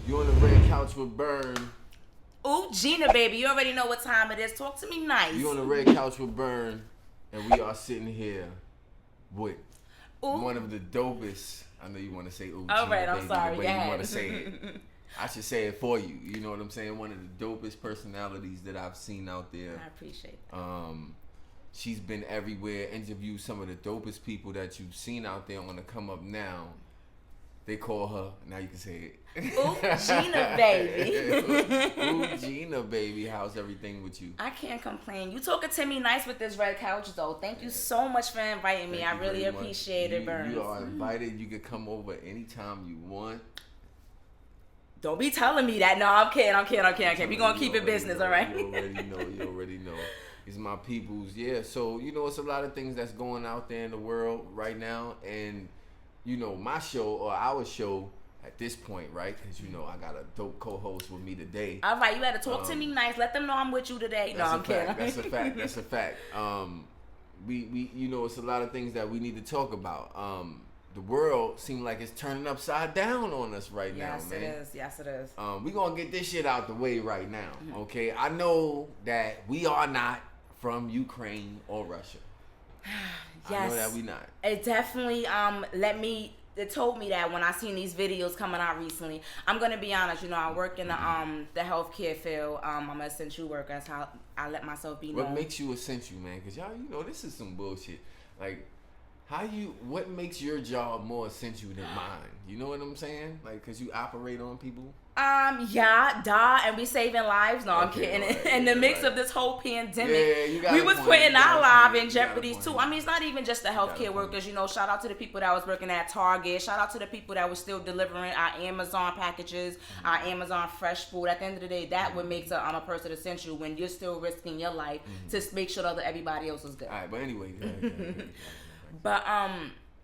You on the red couch with Burn. Ooh, Genia Babe, you already know what time it is. Talk to me nice. You on the red couch with Burn, and we are sitting here with one of the dopest. I know you want to say ooh, all Genia right, I'm Baby, sorry. the way you want to say it. I should say it for you. You know what I'm saying? One of the dopest personalities that I've seen out there. I appreciate that. She's been everywhere, interviewed some of the dopest people that you've seen out there on the come up now. They call her, now you can say it. Ooh, Genia Baby. Ooh, Genia Baby. How's everything with you? I can't complain. You talking to me nice with this red couch, though. Thank you so much for inviting me. I really appreciate it, Burns. You are invited. You can come over anytime you want. Don't be telling me that. No, I'm kidding. We're going to keep it business, all right? You already know. It's my peoples. Yeah, so, it's a lot of things that's going out there in the world right now. And, my show or our show at this point, right? Because, I got a dope co-host with me today. All right, you had to talk to me nice. Let them know I'm with you today. No, I'm kidding. That's a fact. We it's a lot of things that we need to talk about. The world seems like it's turning upside down on us right now, man. Yes, it is. We're going to get this shit out the way right now, okay? I know that we are not from Ukraine or Russia. Yes. I know that we not. It definitely it told me that when I seen these videos coming out recently. I'm gonna be honest, I work in the healthcare field. I'm an essential worker. That's how I let myself be known. What makes you essential, man? Because y'all, this is some bullshit. Like, what makes your job more essential than mine? You know what I'm saying? Like, because you operate on people? And we saving lives. No, I'm kidding. Right, in the mix of this whole pandemic, we was putting our lives in jeopardy too. I mean, it's not even just the healthcare workers. Shout out to the people that was working at Target. Shout out to the people that was still delivering our Amazon packages, our Amazon fresh food. At the end of the day, that what makes a person essential when you're still risking your life to make sure that everybody else is good. All right, but anyway. But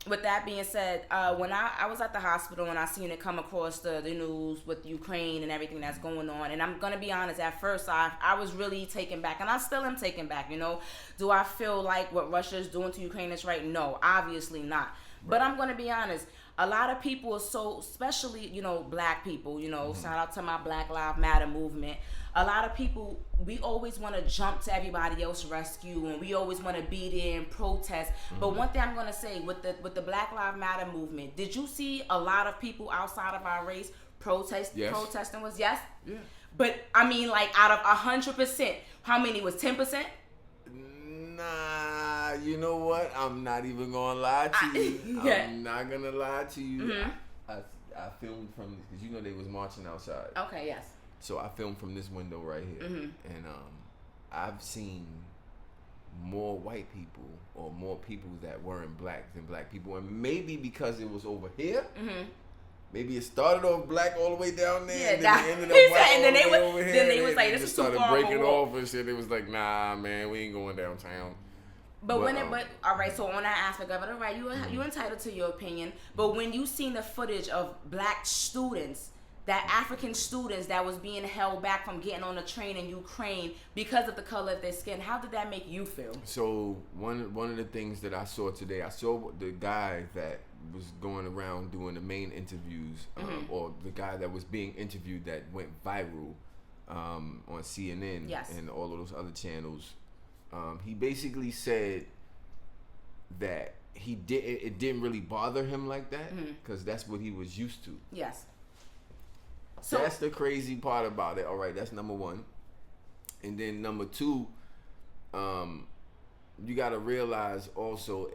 with that being said, when I was at the hospital and I seen it come across the news with Ukraine and everything that's going on, and I'm gonna be honest, at first I was really taken back, and I still am taken back. Do I feel like what Russia is doing to Ukraine is right? No, obviously not. Right. But I'm gonna be honest. A lot of people are so, especially black people. Shout out to my Black Lives Matter movement. A lot of people, we always want to jump to everybody else's rescue, and we always want to be there and protest. But one thing I'm gonna say with the Black Lives Matter movement, did you see a lot of people outside of our race protesting? Was yes. Yeah. But I mean, like out of 100%, how many was 10%? Nah, you know what? I'm not even gonna lie to you. I'm not gonna lie to you. I filmed from, because they was marching outside. Okay, yes. So I filmed from this window right here, and I've seen more white people or more people that weren't black than black people, and maybe because it was over here. Maybe it started off black all the way down there, and then it ended up white all the way over here. Then they was like, "This is too far." Started breaking off and shit. It was like, "Nah, man, we ain't going downtown." But all right. So on that aspect of it, all right, you entitled to your opinion. But when you seen the footage of black students, that African students that was being held back from getting on a train in Ukraine because of the color of their skin, how did that make you feel? So one of the things that I saw today, I saw the guy that was going around doing the main interviews, or the guy that was being interviewed that went viral on CNN and all of those other channels. He basically said that it didn't really bother him like that because that's what he was used to. Yes. So that's the crazy part about it. All right, that's number one. And then number two, you got to realize also,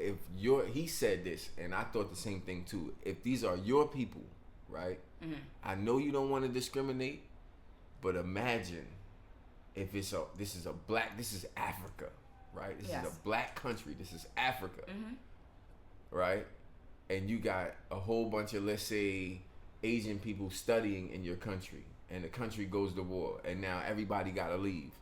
he said this, and I thought the same thing too. If these are your people, right? I know you don't want to discriminate, but imagine if this is Africa, right? This is a black country. This is Africa, right? And you got a whole bunch of, let's say, Asian people studying in your country, and the country goes to war, and now everybody got to leave.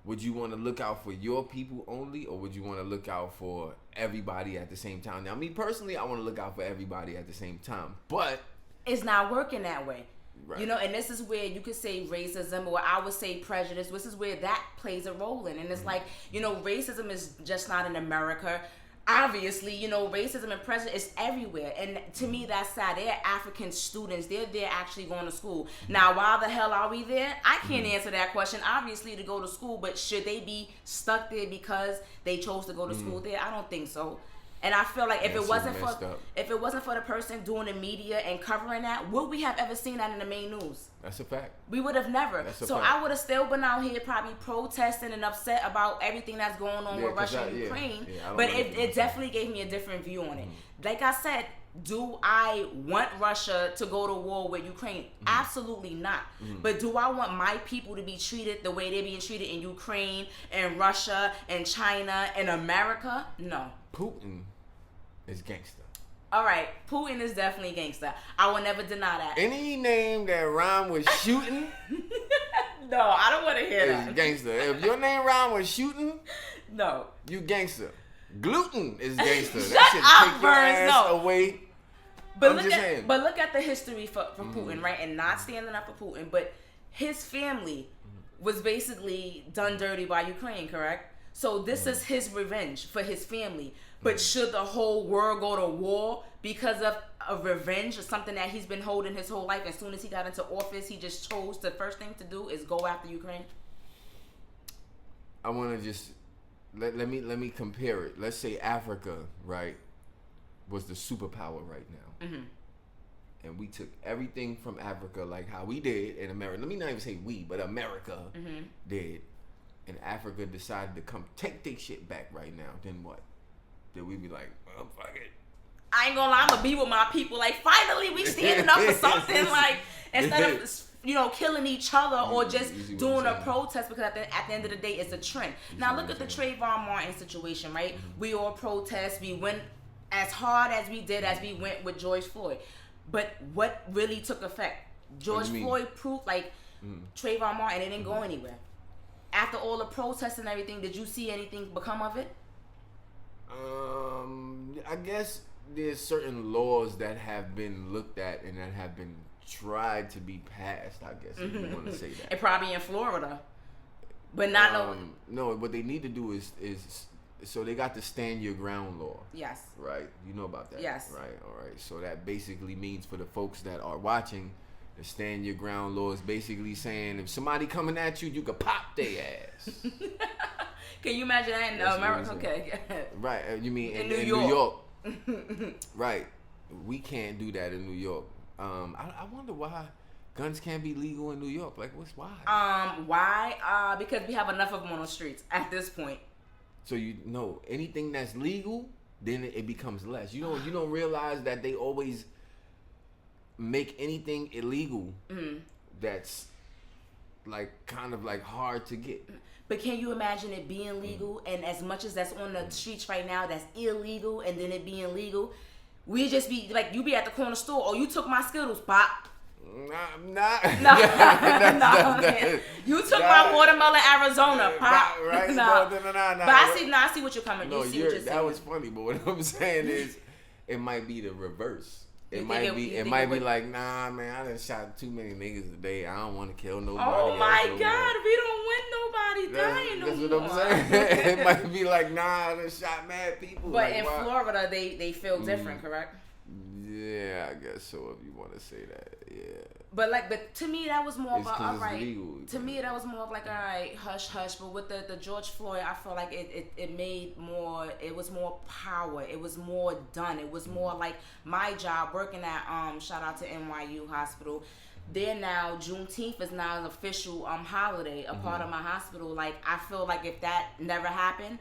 Would you want to look out for your people only, or would you want to look out for everybody at the same time? Now, me personally, I want to look out for everybody at the same time, but it's not working that way. Right. And this is where you could say racism, or I would say prejudice. This is where that plays a role in. And it's like, racism is just not in America. obviously, you know, racism and prejudice is everywhere. And to me, that's sad. They're African students. They're there actually going to school. Now, why the hell are we there? I can't answer that question. Obviously, to go to school, but should they be stuck there because they chose to go to school there? I don't think so. And I feel like if it wasn't for the person doing the media and covering that, would we have ever seen that in the main news? That's a fact. We would have never. So I would have still been out here probably protesting and upset about everything that's going on with Russia and Ukraine. But it definitely gave me a different view on it. Like I said, do I want Russia to go to war with Ukraine? Absolutely not. But do I want my people to be treated the way they're being treated in Ukraine and Russia and China and America? No. Putin is gangster. All right, Putin is definitely gangster. I will never deny that. Any name that rhyme with shooting, no, I don't want to hear that. Is gangster. If your name rhyme with shooting, no, you gangster. Gluten is gangster. Shut that should up, take your ass away. But look at the history for Putin, right? And not standing up for Putin, but his family was basically done dirty by Ukraine, correct? So this is his revenge for his family. But should the whole world go to war because of a revenge or something that he's been holding his whole life? As soon as he got into office, he just chose the first thing to do is go after Ukraine. I want to just let me compare it. Let's say Africa, right, was the superpower right now, and we took everything from Africa, like how we did in America. Let me not even say we, but America did, and Africa decided to come take their shit back right now. Then what? Then we be like, well, fuck it. I ain't gonna lie, I'm gonna be with my people. Like, finally, we standing up for something. Like, instead of, killing each other or just doing a protest, because at the end of the day, it's a trend. Now, look at the Trayvon Martin situation, right? We all protest. We went as hard as we did as we went with George Floyd. But what really took effect? George Floyd proved, like, Trayvon Martin, it didn't go anywhere. After all the protests and everything, did you see anything become of it? I guess there's certain laws that have been looked at and that have been tried to be passed, I guess, if you want to say that. And probably in Florida. But not no, what they need to do is so they got the stand your ground law. Yes. Right? You know about that? Yes. Right, all right. So that basically means for the folks that are watching, the stand your ground law is basically saying if somebody coming at you, you can pop their ass. Can you imagine that in America? Okay. Right. You mean in New York? Right. We can't do that in New York. I wonder why guns can't be legal in New York. Like, why? Why? Because we have enough of them on the streets at this point. So anything that's legal, then it becomes less. You don't realize that they always make anything illegal that's like kind of like hard to get. But can you imagine it being legal, and as much as that's on the streets right now that's illegal, and then it being legal, we just be like, you be at the corner store, or you took my Skittles, pop. Nah. You took my watermelon Arizona, pop. Right? No. But I see what you're coming. No, you see what you're saying. That was funny, but what I'm saying is, it might be the reverse. It might be like, nah, man, I done shot too many niggas today. I don't want to kill nobody. Oh my God, we don't want nobody dying no more. That's what I'm saying. It might be like, nah, I done shot mad people. But like, in Florida, they feel different, correct? Yeah, I guess so. If you want to say that, yeah. But to me, that was more of legal. To me, that was more of like, all right, hush, hush. But with the George Floyd, I feel like it made more. It was more power. It was more done. It was more like my job working at shout out to NYU Hospital. They're now Juneteenth is now an official holiday, a part of my hospital. Like, I feel like if that never happened,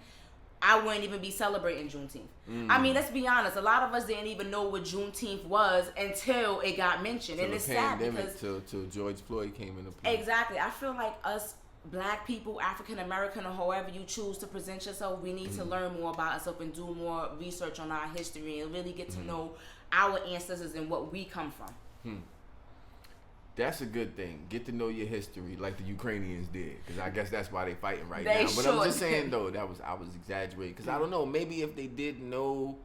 I wouldn't even be celebrating Juneteenth. I mean, let's be honest. A lot of us didn't even know what Juneteenth was until it got mentioned. And it's sad because till George Floyd came into play. Exactly. I feel like us Black people, African American, or however you choose to present yourself, we need to learn more about ourselves and do more research on our history and really get to know our ancestors and what we come from. That's a good thing. Get to know your history like the Ukrainians did, because I guess that's why they fighting right now. But I'm just saying though, I was exaggerating, because I don't know. Maybe if they did know,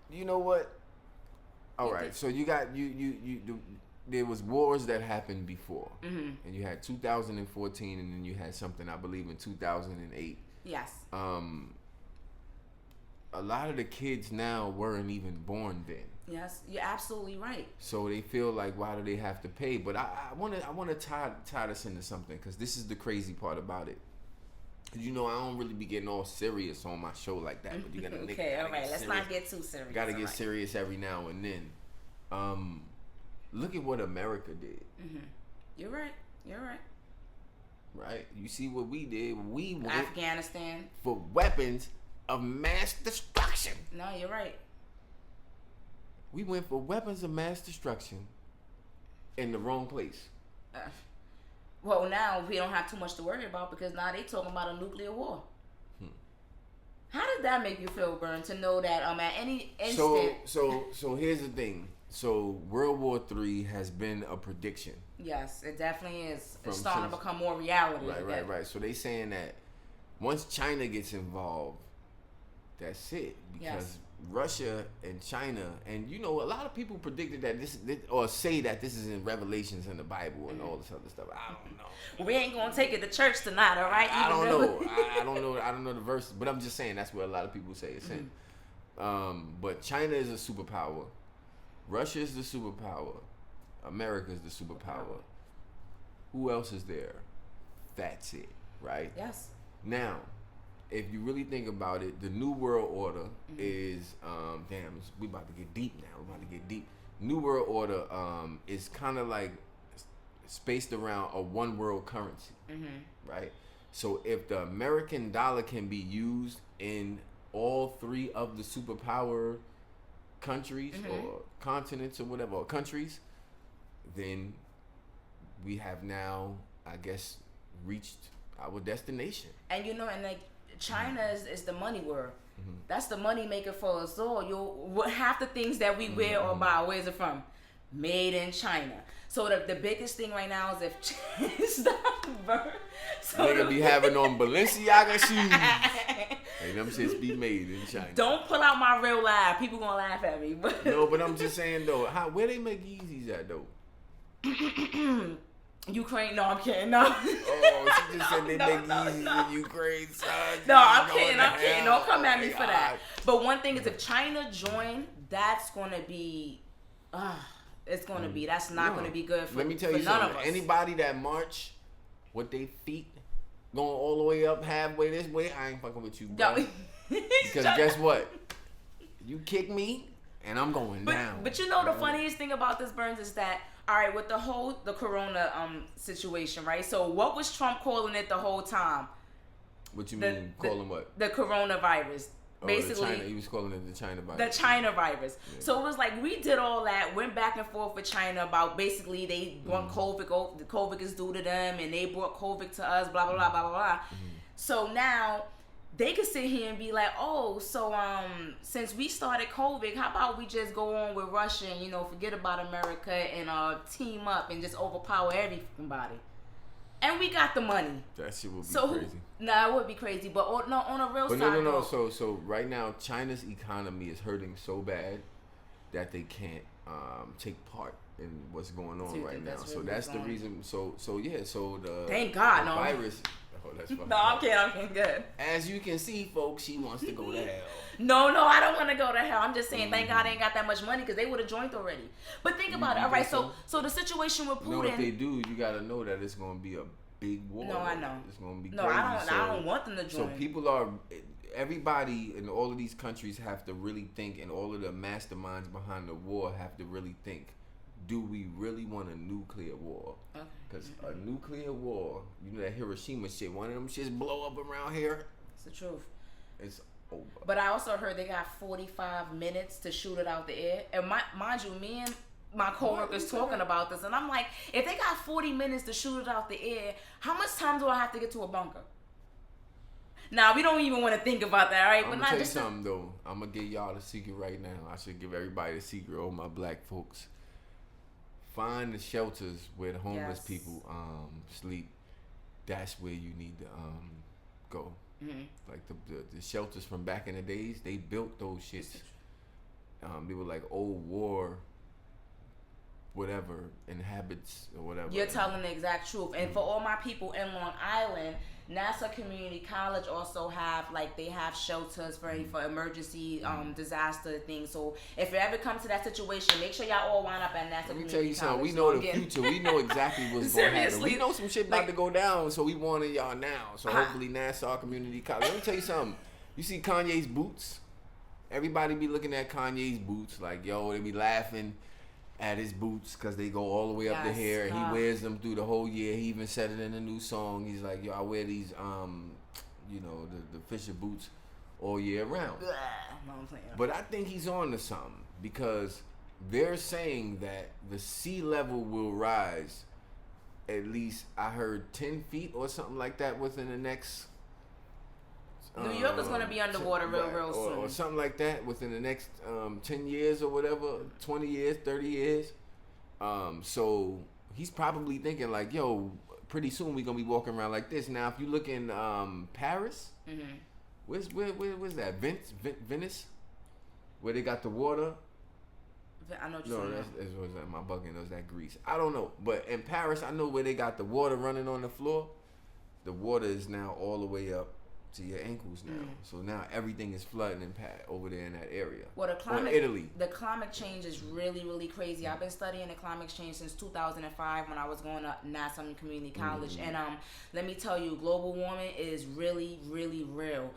you know what? All right, so you got there was wars that happened before, and you had 2014, and then you had something I believe in 2008 Yes. A lot of the kids now weren't even born then. Yes, you're absolutely right. So they feel like, why do they have to pay? But I want to tie this into something, because this is the crazy part about it. You know, I don't really be getting all serious on my show like that. But you gotta okay, all right. Let's not get too serious. Gotta get serious every now and then. Look at what America did. You're right. You're right. Right? You see what we did? We went Afghanistan for weapons of mass destruction. No, you're right. We went for weapons of mass destruction in the wrong place. Well, now we don't have too much to worry about, because now they talking about a nuclear war. How did that make you feel, Bern, to know that at any instant? So here's the thing. So World War III has been a prediction. Yes, it definitely is. It's starting to become more reality. Right. So they saying that once China gets involved, that's it. Because Russia and China, and you know, a lot of people predicted that this or say that this is in Revelations in the Bible and all this other stuff. I don't know. We ain't gonna take it to church tonight, all right? I don't know. I don't know the verses, but I'm just saying that's what a lot of people say it's in. But China is a superpower. Russia is the superpower. America is the superpower. Who else is there? That's it, right? Yes. Now, if you really think about it, the New World Order is we about to get deep now. We're about to get deep. New World Order is kind of like spaced around a one world currency, right? So if the American dollar can be used in all three of the superpower countries or continents or whatever, or countries, then we have now, I guess, reached our destination. And you know, and like China is the money world. That's the money maker for us all. Half the things that we wear or buy, where's it from? Made in China. So the biggest thing right now is if stop, so nigga be having on Balenciaga shoes. And them shits be made in China. Don't pull out my real laugh. People gonna laugh at me. But no, but I'm just saying though, where they make Yeezys at though? Ukraine? No, I'm kidding. No. Oh, she just said they make Yeezys in Ukraine, son. No, I'm kidding. I'm kidding. Don't come at me for that. But one thing is, if China join, that's gonna be, it's gonna be. That's not gonna be good for. Let me tell you something. Anybody that march with their feet going all the way up halfway this way, I ain't fucking with you, bro. Because guess what? You kick me, and I'm going down. But you know the funniest thing about this, Burns, is that all right, with the corona situation, right? So what was Trump calling it the whole time? What you mean calling what? The coronavirus. Basically, he was calling it the China virus. The China virus. Yeah. So it was like we did all that, went back and forth with China about basically they brought COVID. The COVID is due to them, and they brought COVID to us. Blah blah blah blah blah. So now they could sit here and be like, oh, so since we started COVID, how about we just go on with Russia and forget about America and team up and just overpower everybody. And we got the money. That shit would be crazy. Nah, it would be crazy. But on a real side. No. So right now, China's economy is hurting so bad that they can't take part in what's going on right now. So that's the reason. So the thank God, the virus. Oh, that's fucking no, I'm kidding. Good. As you can see, folks, she wants to go to hell. No, I don't want to go to hell. I'm just saying, thank God they ain't got that much money because they would have joined already. But think about it. All right, so the situation with Putin. No, if they do, you got to know that it's going to be a big war. No, I know. It's going to be crazy. I don't want them to join. So everybody in all of these countries have to really think, and all of the masterminds behind the war have to really think, do we really want a nuclear war? Because a nuclear war, that Hiroshima shit, one of them shits blow up around here. It's the truth. It's over. But I also heard they got 45 minutes to shoot it out the air. And mind you, me and my coworkers talking about this, and I'm like, if they got 40 minutes to shoot it out the air, how much time do I have to get to a bunker? Now, we don't even want to think about that, all right? I'm going to tell you something, though. I'm going to give y'all the secret right now. I should give everybody the secret, all my black folks. Find the shelters where the homeless people sleep. That's where you need to go. Like the shelters from back in the days, they built those shits. They were like old war whatever inhabits or whatever. You're telling the exact truth. And for all my people in Long Island, Nassau Community College also have they have shelters for emergency disaster things. So if it ever comes to that situation, make sure y'all all wind up at Nassau Community College. Let me tell you something. We know the future. We know exactly what's going to happen. We know some shit about to go down, so we warning y'all now. So hopefully Nassau Community College. Let me tell you something. You see Kanye's boots? Everybody be looking at Kanye's boots like, yo, they be laughing at his boots because they go all the way up to here, and he wears them through the whole year. He even said it in a new song. He's like, yo, I wear these, the Fisher boots all year round. But I think he's on to something because they're saying that the sea level will rise at least, I heard 10 feet or something like that within the next... New York is going to be underwater real soon. Or something like that within the next 10 years or whatever, 20 years, 30 years. So he's probably thinking like, yo, pretty soon we're going to be walking around like this. Now, if you look in Paris, where's that? Venice? Where they got the water? I know what you're saying. No, that's my bugging. Was that Greece? I don't know. But in Paris, I know where they got the water running on the floor. The water is now all the way up to your ankles now. So now everything is flooding over there in that area. Well, Italy. The climate change is really, really crazy. I've been studying the climate change since 2005 when I was going to Nassau Community College. And let me tell you, global warming is really, really real.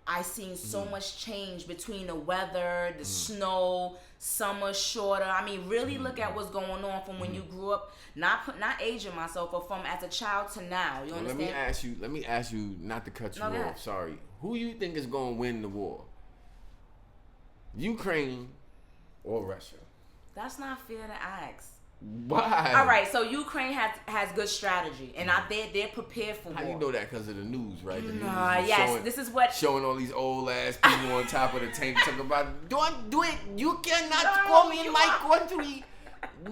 I seen so much change between the weather, the snow, summer shorter. I mean, really look at what's going on from when you grew up. Not aging myself, but from as a child to now. You understand? Let me ask you, not to cut you off. Sorry. Who you think is going to win the war? Ukraine or Russia? That's not fair to ask. Why? All right, so Ukraine has good strategy, and they're prepared for war. How you know that? Because of the news, right? The news yes, this is what showing all these old ass people on top of the tank talking about. Don't do it. You cannot come in my country.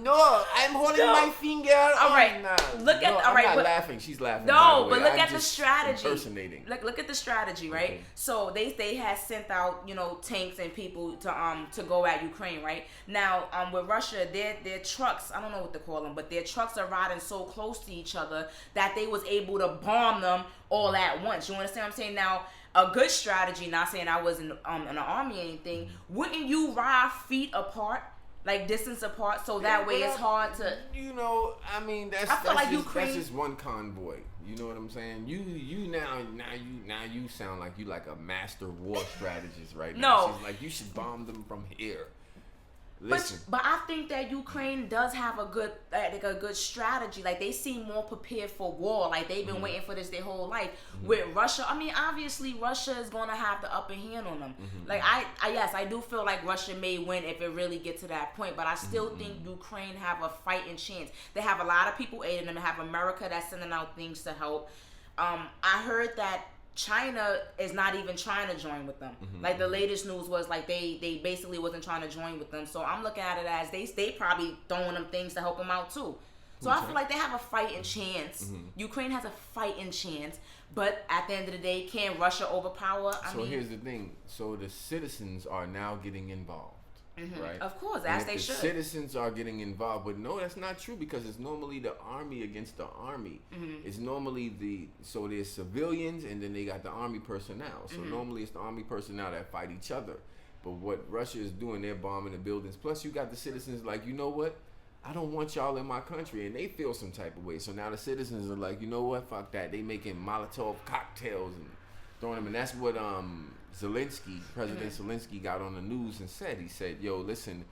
No, I'm holding my finger. All right, look at. All right, I'm not laughing. She's laughing. No, but look at the strategy. Impersonating. Look at the strategy, right? Okay. So they had sent out tanks and people to go at Ukraine, right? Now with Russia, their trucks, I don't know what to call them, but their trucks are riding so close to each other that they was able to bomb them all at once. You understand what I'm saying? Now, a good strategy. Not saying I was in the army or anything. Wouldn't you ride feet apart? Like distance apart, so that way it's hard to. I mean, that's just one convoy. You know what I'm saying? You sound like you like a master war strategist right now. No, she's like you should bomb them from here. Listen. But I think that Ukraine does have a good strategy. Like they seem more prepared for war. Like they've been waiting for this their whole life. With Russia, I mean, obviously Russia is gonna have the upper hand on them. Like I do feel like Russia may win if it really gets to that point. But I still think Ukraine have a fighting chance. They have a lot of people aiding them. They have America that's sending out things to help. I heard that China is not even trying to join with them. Like the latest news was like they basically wasn't trying to join with them. So I'm looking at it as they probably throwing them things to help them out too. So I feel like they have a fighting chance. Ukraine has a fighting chance, but at the end of the day, can Russia overpower? I mean, here's the thing. So the citizens are now getting involved. Right? Of course, as they should. Citizens are getting involved, but no, that's not true because it's normally the army against the army. It's normally there's civilians and then they got the army personnel. So normally it's the army personnel that fight each other. But what Russia is doing, they're bombing the buildings. Plus, you got the citizens like, you know what? I don't want y'all in my country, and they feel some type of way. So now the citizens are like, you know what? Fuck that. They making Molotov cocktails and throwing them, and that's what President Zelensky got on the news and said. He said, yo, listen,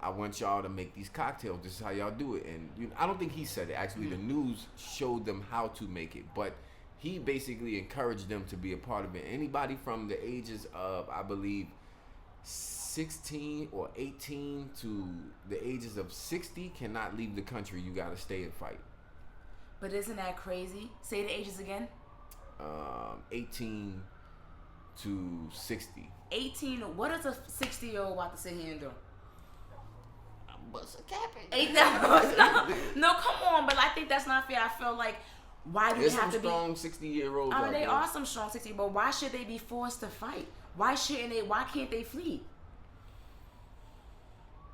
I want y'all to make these cocktails. This is how y'all do it. And I don't think he said it. Actually, the news showed them how to make it. But he basically encouraged them to be a part of it. Anybody from the ages of, I believe, 16 or 18 to the ages of 60 cannot leave the country. You got to stay and fight. But isn't that crazy? Say the ages again. 18 to 60. 18. What is a 60-year-old about to sit here and do? What's a capping? No, come on. But I think that's not fair. I feel like why do they have to be strong 60-year-olds? I mean, they are some strong 60, but why should they be forced to fight? Why shouldn't they? Why can't they flee?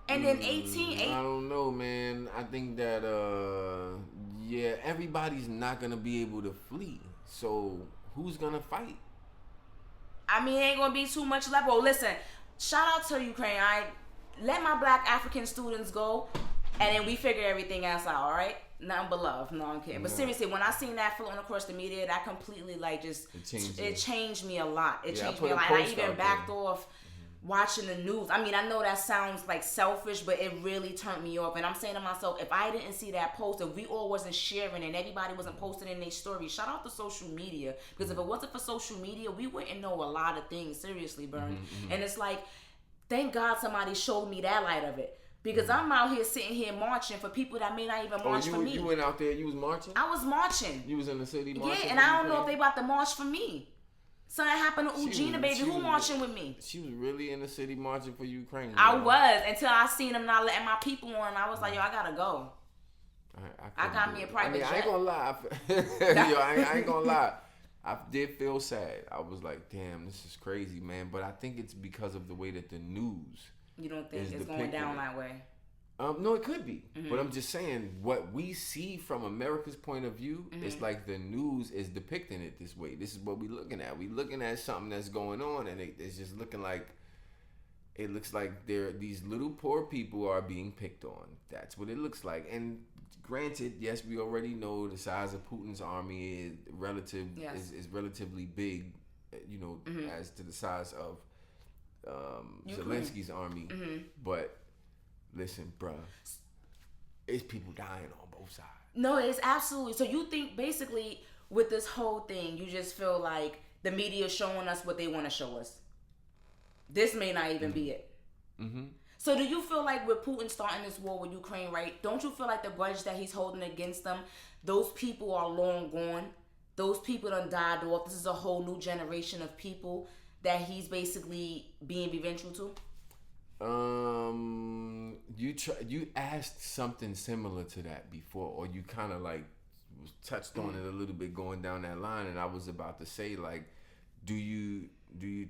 And then 18. I don't know, man. I think that yeah, everybody's not gonna be able to flee. So who's gonna fight? I mean, it ain't gonna be too much left. Well, listen, shout out to Ukraine. I let my black African students go, and then we figure everything else out. All right, nothing but love. No, I'm kidding. But seriously, when I seen that floating across the media, that completely like just it changed me a lot. It changed me a lot. And I even backed off watching the news. I mean, I know that sounds like selfish, but it really turned me off. And I'm saying to myself, if I didn't see that post, if we all wasn't sharing and everybody wasn't posting in their stories, shout out to social media. Because if it wasn't for social media, we wouldn't know a lot of things. Seriously, Burn. And it's like, thank God somebody showed me that light of it. Because I'm out here sitting here marching for people that may not even march for me. You went out there, you was marching? I was marching. You was in the city marching? Yeah, and I don't know if they about to march for me. Something happened to Genia Babe. Who marching with me? She was really in the city marching for Ukraine. I was, until I seen them not letting my people on. I was like, yo, I gotta go. I got me a private jet. I ain't gonna lie. Yo, I ain't gonna lie. I did feel sad. I was like, damn, this is crazy, man. But I think it's because of the way that the news. You don't think it's going down that way? No, it could be. But I'm just saying, what we see from America's point of view, it's like the news is depicting it this way. This is what we're looking at. We're looking at something that's going on, and it's just looking like, it looks like these little poor people are being picked on. That's what it looks like. And granted, yes, we already know the size of Putin's army is relatively big, you know, as to the size of Zelensky's army. But listen, bruh, it's people dying on both sides. No, it's absolutely. So you think basically with this whole thing, you just feel like the media is showing us what they want to show us. This may not even be it. So do you feel like with Putin starting this war with Ukraine, right? Don't you feel like the grudge that he's holding against them, those people are long gone? Those people done died off. This is a whole new generation of people that he's basically being revengeful to? You asked something similar to that before, or you kind of like touched on it a little bit going down that line, and I was about to say, like, do you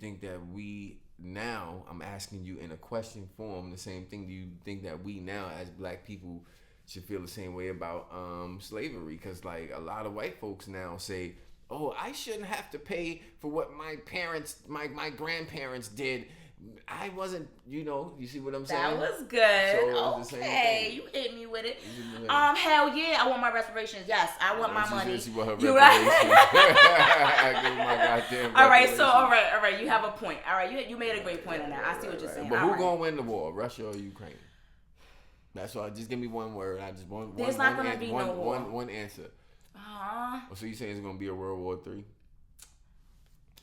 think that we now, I'm asking you in a question form, the same thing, do you think that we now as black people should feel the same way about slavery? Because like a lot of white folks now say, oh, I shouldn't have to pay for what my parents, my grandparents did. I wasn't, you know, you see what I'm saying? That was good. So okay, you hit me with it. Hell yeah, I want my reparations. Yes, I want my money. You right? All right, so all right, you have a point. All right, you made a great point on that. I see what you're saying. But who's gonna win the war, Russia or Ukraine? That's why. Just give me one word. I just want There's not gonna be no war. One answer. So you saying it's gonna be a World War III?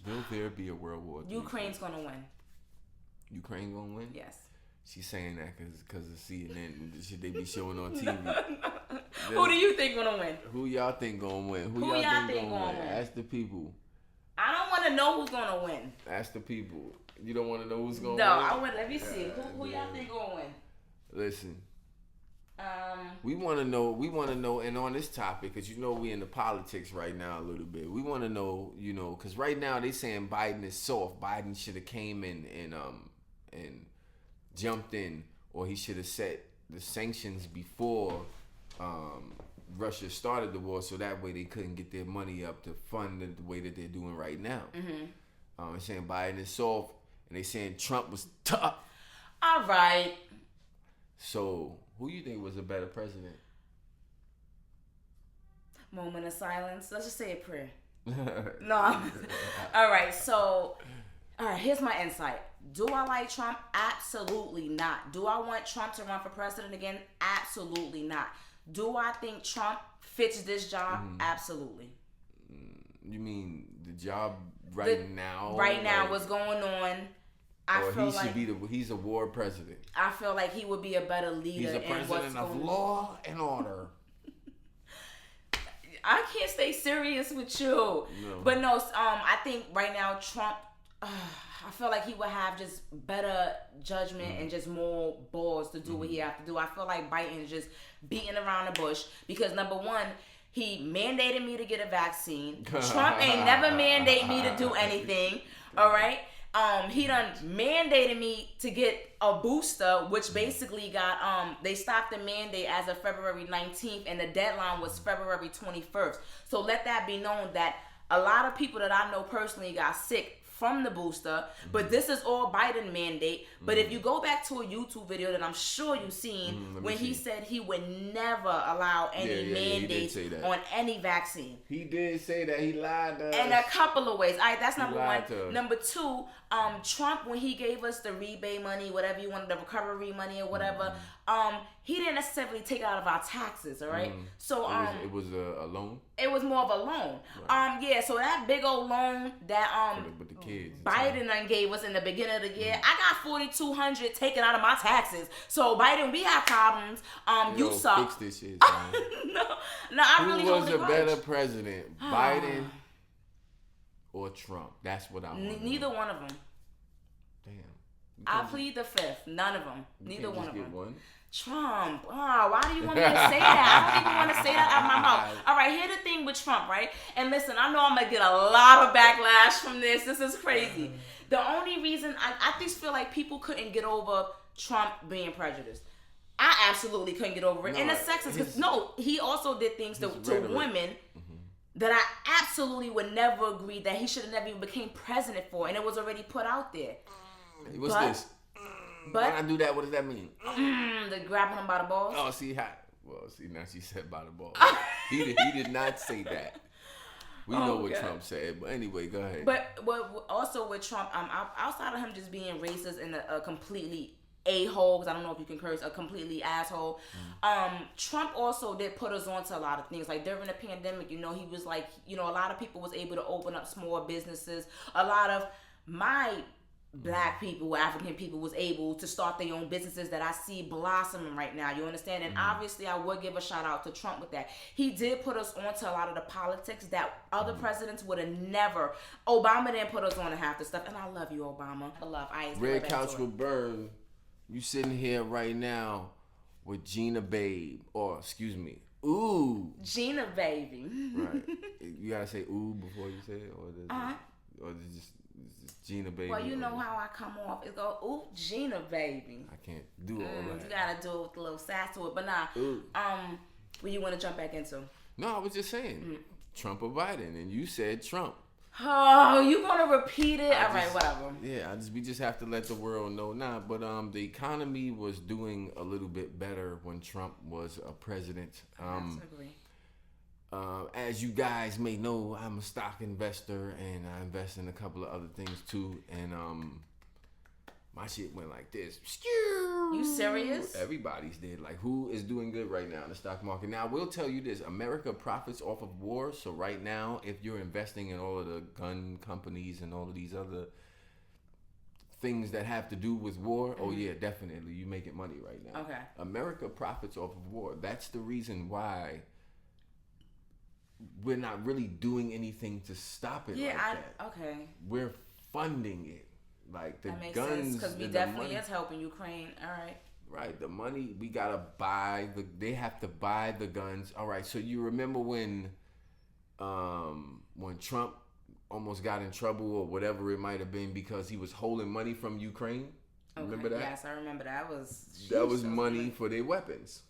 Will there be a World War III? Ukraine's gonna win. Ukraine gonna win? Yes. She's saying that because of CNN. Should they be showing on TV? Who do you think gonna win? Who y'all think gonna win? Who y'all think gonna win? Ask the people. I don't want to know who's gonna win. Ask the people. You don't want to know who's gonna win? No, I want. Let me see. Who y'all think gonna win? Listen. We want to know. And on this topic, because you know we in the politics right now a little bit. We want to know, you know, because right now they saying Biden is soft. Biden should have came in and jumped in, or he should have set the sanctions before Russia started the war, so that way they couldn't get their money up to fund it the way that they're doing right now. They're saying Biden is soft, and they saying Trump was tough. All right. So, who you think was a better president? Moment of silence. Let's just say a prayer. No. All right. So, all right. Here's my insight. Do I like Trump? Absolutely not. Do I want Trump to run for president again? Absolutely not. Do I think Trump fits this job? Absolutely. You mean the job now? Right now, what's going on? He's a war president. I feel like he would be a better leader. He's a president of law and order. I can't stay serious with you. No. But no, I think right now Trump, I feel like he would have just better judgment and just more balls to do what he has to do. I feel like Biden is just beating around the bush because number one, he mandated me to get a vaccine. Trump ain't never mandate me to do anything. All right. He done mandated me to get a booster, which basically got they stopped the mandate as of February 19th, and the deadline was February 21st. So let that be known that a lot of people that I know personally got sick from the booster, but this is all Biden mandate. But if you go back to a YouTube video that I'm sure you've seen, when he said he would never allow any mandates on any vaccine. He did say that. He lied to us. In a couple of ways. All right, that's number one. Number two, Trump, when he gave us the rebate money, whatever you wanted, the recovery money or whatever, he didn't necessarily take it out of our taxes, all right? So it was a loan? It was more of a loan. Right. Yeah, so that big old loan that but the kids, Biden done gave us in the beginning of the year, I got $4,200 taken out of my taxes. So Biden, we have problems. You suck. Fix this shit. no, I really Who was a better president, Biden or Trump? That's what I want. Neither one of them. Damn. I plead the fifth. None of them. Neither one of them. One? Trump. Oh, why do you want me to say that? I don't even want to say that out of my mouth. All right, here's the thing with Trump, right? And listen, I know I'm going to get a lot of backlash from this. This is crazy. The only reason I just feel like people couldn't get over Trump being prejudiced. I absolutely couldn't get over it. And the sexist, because he also did things to women that I absolutely would never agree that he should have never even became president for. And it was already put out there. What's this? But when I do that, what does that mean? The grabbing him by the balls. Oh, see how? Well, see now she said by the balls. he did not say that. We know what Trump said, but anyway, go ahead. But also with Trump, outside of him just being racist and a completely a-hole, because I don't know if you can curse, a completely asshole. Trump also did put us on to a lot of things. Like during the pandemic, he was like, a lot of people was able to open up small businesses. A lot of my Black people, African people was able to start their own businesses that I see blossoming right now. You understand? And obviously I would give a shout out to Trump with that. He did put us onto a lot of the politics that other presidents would have never. Obama didn't put us on to half the stuff. And I love you, Obama. I love Ice. Red Couch will burn. You sitting here right now with Genia Babe. Or excuse me. Ooh. Genia Baby. Right. You gotta say ooh before you say it? Or just Genia Baby. Well, you know how I come off. It go, ooh, Genia Baby. I can't do all that. You gotta do it with a little sass to it. But nah, what you want to jump back into? No, I was just saying Trump or Biden, and you said Trump. Oh, you gonna repeat it? All right, whatever. Yeah, we just have to let the world know now. But the economy was doing a little bit better when Trump was a president. I agree. As you guys may know, I'm a stock investor and I invest in a couple of other things too. And my shit went like this. You serious? Everybody's did. Like, who is doing good right now in the stock market? Now, I will tell you this. America profits off of war. So right now, if you're investing in all of the gun companies and all of these other things that have to do with war, oh yeah, definitely. You making money right now. Okay. America profits off of war. That's the reason why we're not really doing anything to stop it. Okay. We're funding it. Like the that makes guns, because we definitely is helping Ukraine. All right. Right. The money we gotta buy. They have to buy the guns. All right. So you remember when Trump almost got in trouble or whatever it might have been because he was holding money from Ukraine? Okay. Remember that? Yes, I remember that. That was money for their weapons,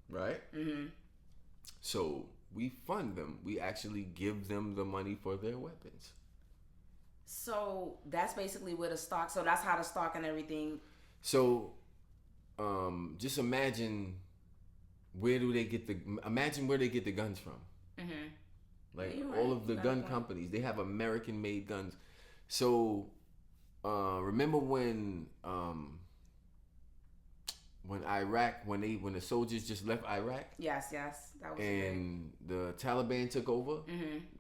right? So we fund them. We actually give them the money for their weapons. So that's basically where the stock. So that's how the stock and everything. So, just imagine where they get the guns from. Like all of the gun companies, they have American-made guns. So, remember when Iraq, when the soldiers just left Iraq? Yes, that was and the Taliban took over.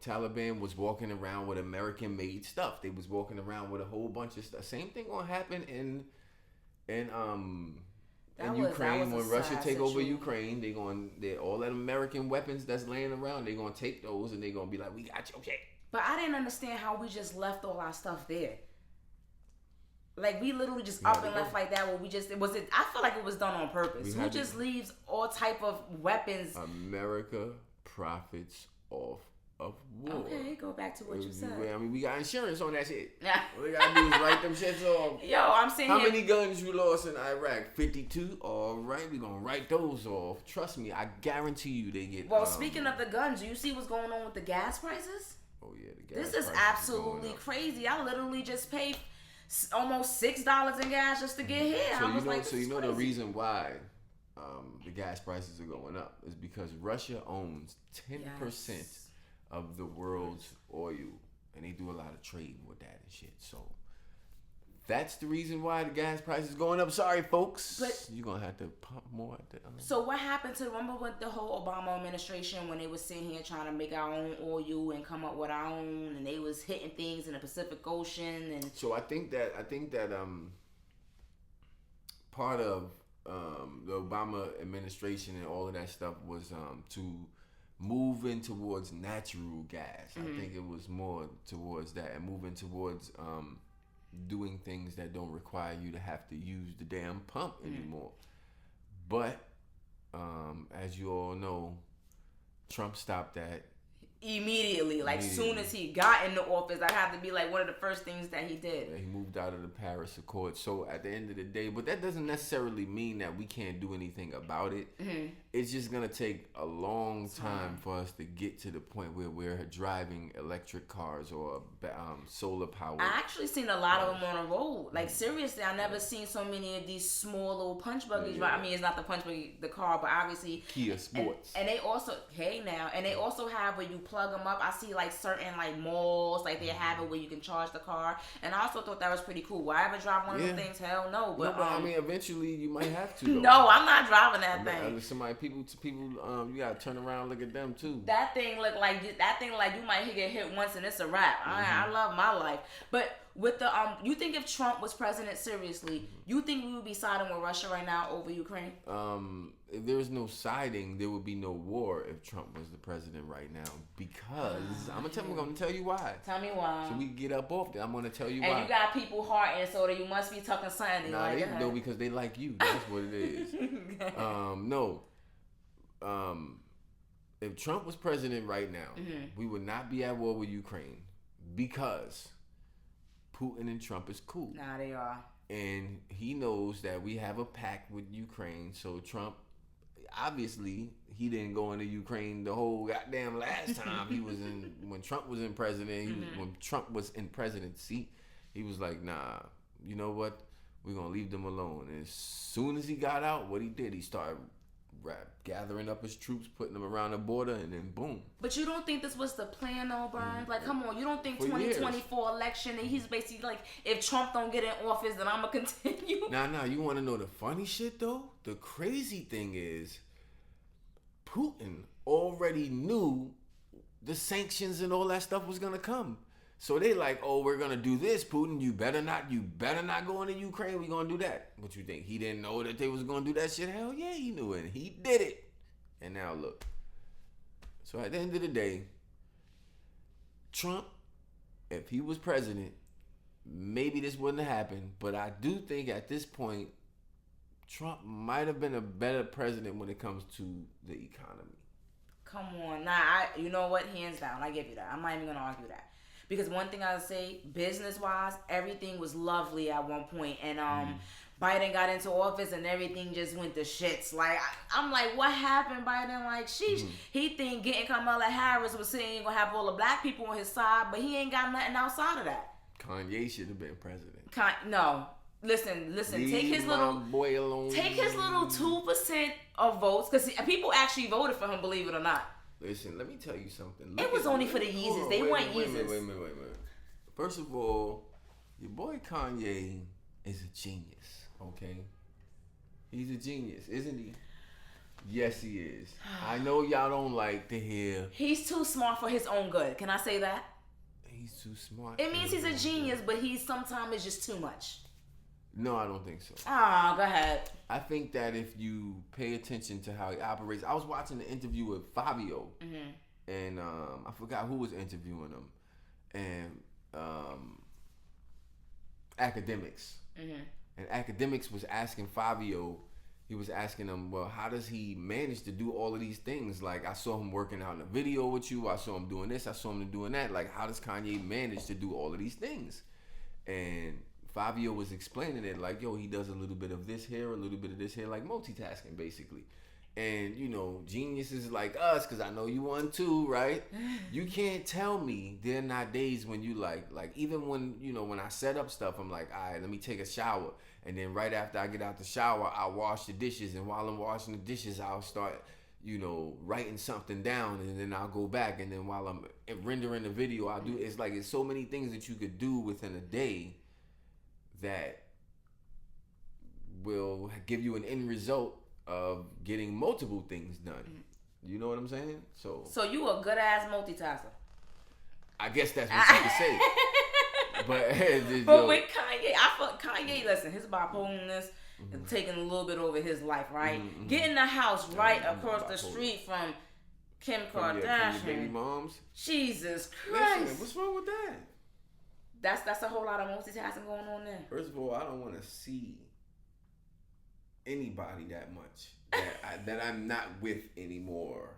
Taliban was walking around with American-made stuff. They was walking around with a whole bunch of stuff. Same thing gonna happen in Ukraine when Russia take over Ukraine. They all that American weapons that's laying around. They gonna take those and they gonna be like, we got your shit. But I didn't understand how we just left all our stuff there. Like, we literally just up and left like that. Where I feel like it was done on purpose. Who just leaves all type of weapons? America profits off of war. Okay, go back to what you said. I mean, we got insurance on that shit. All we gotta do is write them shits off. Yo, I'm saying how many guns you lost in Iraq? 52. All right, we gonna write those off. Trust me, I guarantee you they get. Well, speaking of the guns, do you see what's going on with the gas prices? Oh yeah, the gas. This is absolutely crazy. I literally just paid almost $6 in gas just to get here. So you know the reason why the gas prices are going up is because Russia owns 10% of the world's oil, and they do a lot of trading with that and shit. So that's the reason why the gas price is going up. Sorry, folks, but you're gonna have to pump more. So what happened to remember with the whole Obama administration when they was sitting here trying to make our own oil and come up with our own, and they was hitting things in the Pacific Ocean and. So I think that part of the Obama administration and all of that stuff was to move in towards natural gas. I think it was more towards that and moving towards doing things that don't require you to have to use the damn pump anymore. But as you all know, Trump stopped that. Immediately. Soon as he got into office, that had to be like one of the first things that he did. Yeah, he moved out of the Paris Accord. So at the end of the day, but that doesn't necessarily mean that we can't do anything about it. It's just gonna take a long time for us to get to the point where we're driving electric cars or solar power. I actually seen a lot of them on the road. Like seriously, I never seen so many of these small little punch buggies. Yeah. I mean, it's not the punch buggy, the car, but obviously Kia Sports. And they also and they also have where you plug them up. I see like certain like malls, like they have it where you can charge the car, and I also thought that was pretty cool. Will I ever drive one of those things? Hell no. But I mean, eventually you might have to. No, I'm not driving that thing. People, you gotta turn around and look at them too. That thing look like you might get hit once and it's a wrap. I love my life, but. With the you think if Trump was president, seriously, you think we would be siding with Russia right now over Ukraine? If there was no siding, there would be no war if Trump was the president right now. Because I'm gonna tell you why. Tell me why. So we get up off there. I'm gonna tell you why. And you got people hearting, so that you must be talking something. Nah, they know because they like you. That's what it is. If Trump was president right now, we would not be at war with Ukraine because Putin and Trump is cool. Nah, they are. And he knows that we have a pact with Ukraine. So Trump, obviously, he didn't go into Ukraine the whole goddamn last time he was in. When Trump was in president, when Trump was in presidency, he was like, nah, you know what? We're gonna leave them alone. And as soon as he got out, what he did, he started gathering up his troops, putting them around the border, and then boom. But you don't think this was the plan, though, Brian? Like, come on, you don't think 2024 election, and he's basically like, if Trump don't get in office, then I'm gonna continue. Now, you want to know the funny shit though? The crazy thing is, Putin already knew the sanctions and all that stuff was gonna come. So they like, oh, we're gonna do this, Putin. You better not go into Ukraine. We're gonna do that. What you think? He didn't know that they was gonna do that shit? Hell yeah, he knew it. He did it. And now look. So at the end of the day, Trump, if he was president, maybe this wouldn't have happened. But I do think at this point, Trump might have been a better president when it comes to the economy. Come on, you know what? Hands down, I give you that. I'm not even gonna argue that. Because one thing I would say, business-wise, everything was lovely at one point. And Biden got into office and everything just went to shits. Like, I'm like, what happened, Biden? Like, sheesh. He think getting Kamala Harris was saying he gonna have all the black people on his side, but he ain't got nothing outside of that. Kanye should have been president. No. Listen. Take his little 2% of votes. Because people actually voted for him, believe it or not. Listen, let me tell you something. It was only for the Yeezys. They want Yeezys. Wait a minute. First of all, your boy Kanye is a genius, okay? He's a genius, isn't he? Yes, he is. I know y'all don't like to hear. He's too smart for his own good. Can I say that? He's too smart. It means he's a genius, but sometimes it's just too much. No, I don't think so. Go ahead. I think that if you pay attention to how he operates, I was watching the interview with Fabio, and I forgot who was interviewing him, and Academics, and Academics was asking Fabio. he was asking him, well, how does he manage to do all of these things? Like, I saw him working out in a video with you. I saw him doing this. I saw him doing that. Like, how does Kanye manage to do all of these things? And Fabio was explaining it like, yo, he does a little bit of this here, a little bit of this here, like multitasking, basically. And, you know, geniuses like us, because I know you one too, right? You can't tell me there are not days when you like even when, you know, when I set up stuff, I'm like, all right, let me take a shower. And then right after I get out the shower, I'll wash the dishes. And while I'm washing the dishes, I'll start, you know, writing something down. And then I'll go back. And then while I'm rendering the video, I'll do, it's like, it's so many things that you could do within a day that will give you an end result of getting multiple things done. You know what I'm saying? So you a good ass multitasker. I guess that's what you could say. But with Kanye, I thought Kanye, listen, his bipolarness is taking a little bit over his life, right? Getting the house right across the street from Kim Kardashian. From your baby moms. Jesus Christ. Listen, what's wrong with that? That's a whole lot of multitasking going on there. First of all, I don't want to see anybody that much that I'm not with anymore.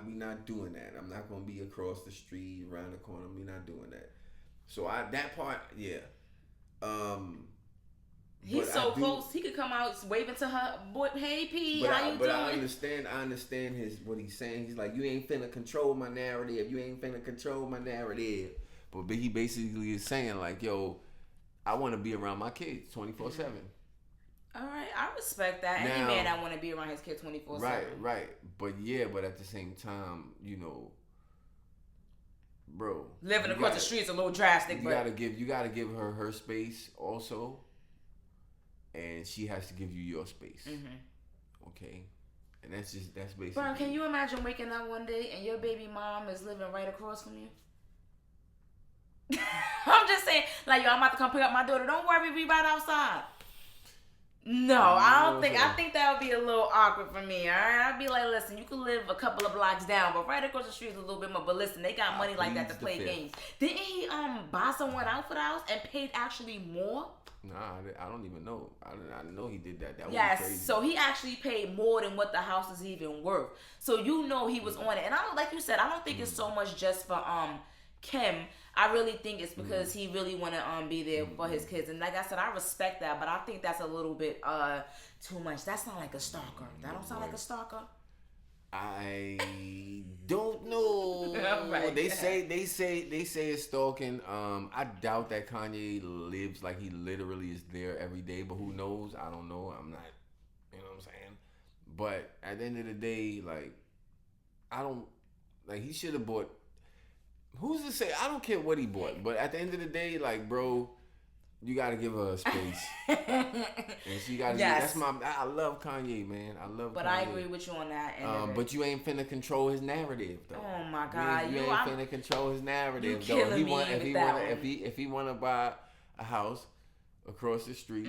We not doing that. I'm not gonna be across the street, around the corner. We not doing that. So that part, yeah. He's so close. He could come out waving to her, boy. Hey P, how you doing? But I understand what he's saying. He's like, you ain't finna control my narrative. You ain't finna control my narrative. But he basically is saying like, yo, I want to be around my kids 24/7. All right, I respect that. Any man that want to be around his kid 24/7. Right. But at the same time, you know, bro, living across the street is a little drastic. You gotta give her space also, and she has to give you your space. Okay, and that's basically. Bro, can you imagine waking up one day and your baby mom is living right across from you? I'm just saying, like, yo, I'm about to come pick up my daughter. Don't worry, we right outside. No, I think that would be a little awkward for me, alright? I'd be like, listen, you can live a couple of blocks down, but right across the street is a little bit more. But listen, they got money like that to play games. Didn't he buy someone out for the house and paid actually more? Nah, I don't even know. I didn't know he did that. That was crazy. So he actually paid more than what the house is even worth. So you know he was on it. And I don't, like you said, I don't think it's so much just for Kim. I really think it's because he really want to be there for his kids. And like I said, I respect that, but I think that's a little bit too much. That sounds like a stalker. That don't sound like a stalker. I don't know. Right. They say it's stalking. I doubt that Kanye lives like he literally is there every day, but who knows? I don't know. I'm not, you know what I'm saying? But at the end of the day, like, I don't, like, he should have bought. Who's to say? I don't care what he bought, but at the end of the day, like, bro, you gotta give her a space, and she gotta. Yes. I love Kanye, man. But Kanye. I agree with you on that. But you ain't finna control his narrative, though. Oh my God, you ain't finna control his narrative, though. If he wanna buy a house across the street,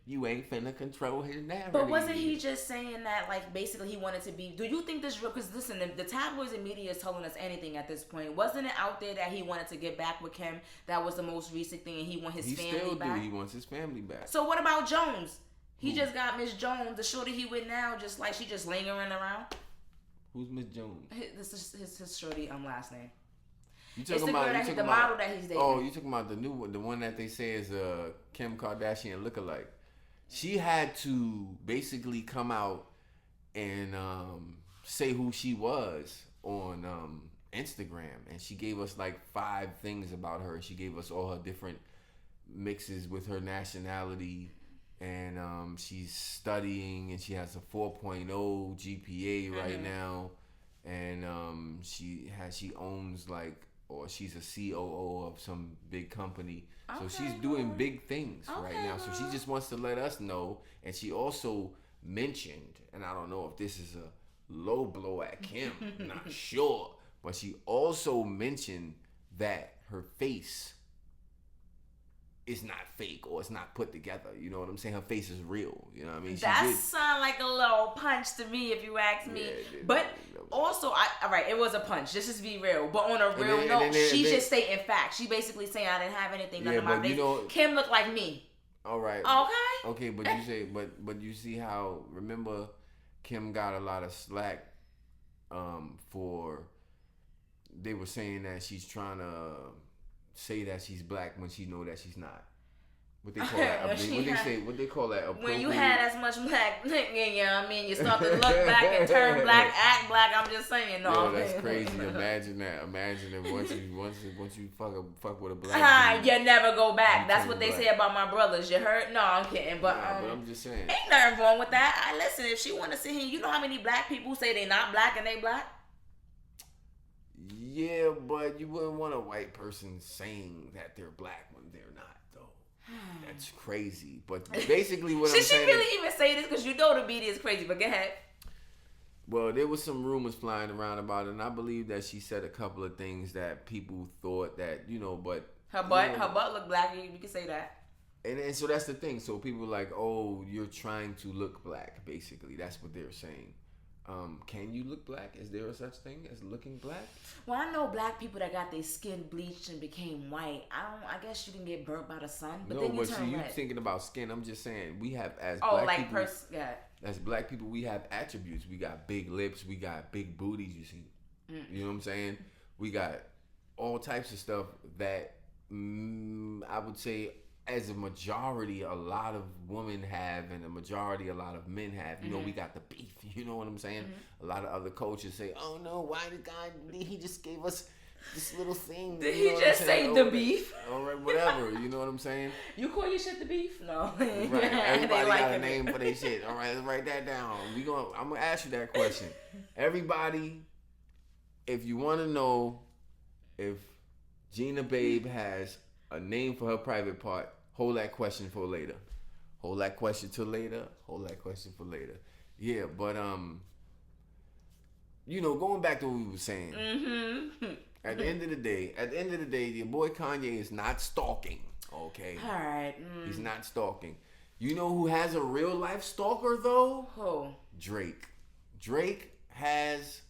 you ain't finna control his narrative. But wasn't he just saying that, like, basically he wanted to be? Do you think this real? Because listen, the tabloids and media is telling us anything at this point. Wasn't it out there that he wanted to get back with Kim? That was the most recent thing, and he want his family back. He wants his family back. So what about Jones? He just got Miss Jones, the shorty he with now, just like she just lingering around. Who's Miss Jones? This is his shorty last name. You talking about the model that he's dating? Oh, you talking about the new one, the one that they say is a Kim Kardashian lookalike. She had to basically come out and say who she was on Instagram, and she gave us like 5 things about her. She gave us all her different mixes with her nationality, and she's studying, and she has a 4.0 GPA right now, and she owns like. Or she's a COO of some big company. So she's doing big things right now. So she just wants to let us know. And she also mentioned, and I don't know if this is a low blow at Kim, I'm not sure. But she also mentioned that her face is not fake or it's not put together. You know what I'm saying? Her face is real. You know what I mean? That sound like a little punch to me, if you ask me. But also, all right, it was a punch. Just to be real. But on a real note, she's just stating facts. She basically saying I didn't have anything, none of my face. Kim looked like me. All right. Okay. Okay, but you say, but you see how? Remember, Kim got a lot of slack, for they were saying that she's trying to say that she's black when she know that she's not. What they call that? What they call that? When you had as much black, you know what I mean? You start to look back and turn black, act black. I'm just saying, no. Yo, that's crazy. Imagine that. Imagine if once you fuck with a black dude, you never go back. That's what they say about my brothers. You heard? No, I'm kidding. But but I'm just saying, ain't nothing wrong with that. Listen, if she want to sit here, you know how many black people say they not black and they black? Yeah, but you wouldn't want a white person saying that they're black when they're not. That's crazy. But basically what I'm saying... Should she really even say this? Because you know the media is crazy. But go ahead. Well, there was some rumors flying around about it. And I believe that she said a couple of things that people thought that, but... Her butt looked black. You can say that. And so that's the thing. So people are like, oh, you're trying to look black, basically. That's what they're saying. Can you look black? Is there a such thing as looking black? Well, I know black people that got their skin bleached and became white. I guess you can get burnt by the sun, but then you turn red. You thinking about skin. I'm just saying we have as black people, we have attributes. We got big lips. We got big booties. You see, you know what I'm saying? We got all types of stuff that I would say. As a majority, a lot of women have, and a majority, a lot of men have. You know, we got the beef. You know what I'm saying? A lot of other coaches say, "Oh no, why the guy? He just gave us this little thing." Did he just say the beef? All right, whatever. You know what I'm saying? You call your shit the beef? No. Right. Everybody got a name for their shit. All right, let's write that down. I'm gonna ask you that question. Everybody, if you want to know if Genia Babe has a name for her private part, hold that question for later. Hold that question till later. Hold that question for later. Yeah, but going back to what we were saying. At the end of the day, your boy Kanye is not stalking. Okay. All right. He's not stalking. You know who has a real life stalker though? Who? Drake. Drake has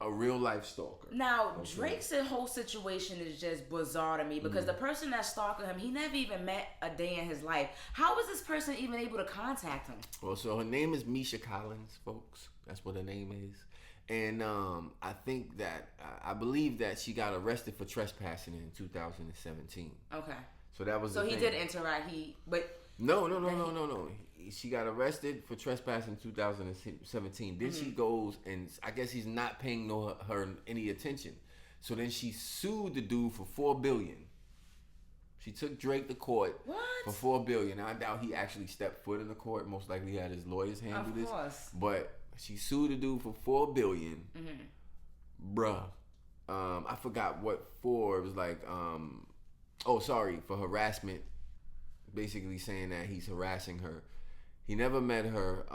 a real life stalker. Now, okay. Drake's whole situation is just bizarre to me because the person that's stalking him, he never even met a day in his life. How was this person even able to contact him? Well, so her name is Misha Collins, folks. That's what her name is. And I think that, I believe that she got arrested for trespassing in 2017. Okay. So that was so he did interact, No. She got arrested for trespassing in 2017. Then she goes and I guess he's not paying her any attention. So then she sued the dude for $4 billion. She took Drake to court for $4 billion. I doubt he actually stepped foot in the court. Most likely he had his lawyers handle this. Of course. But she sued the dude for $4 billion. Bruh. I forgot what for. It was like for harassment. Basically saying that he's harassing her. He never met her,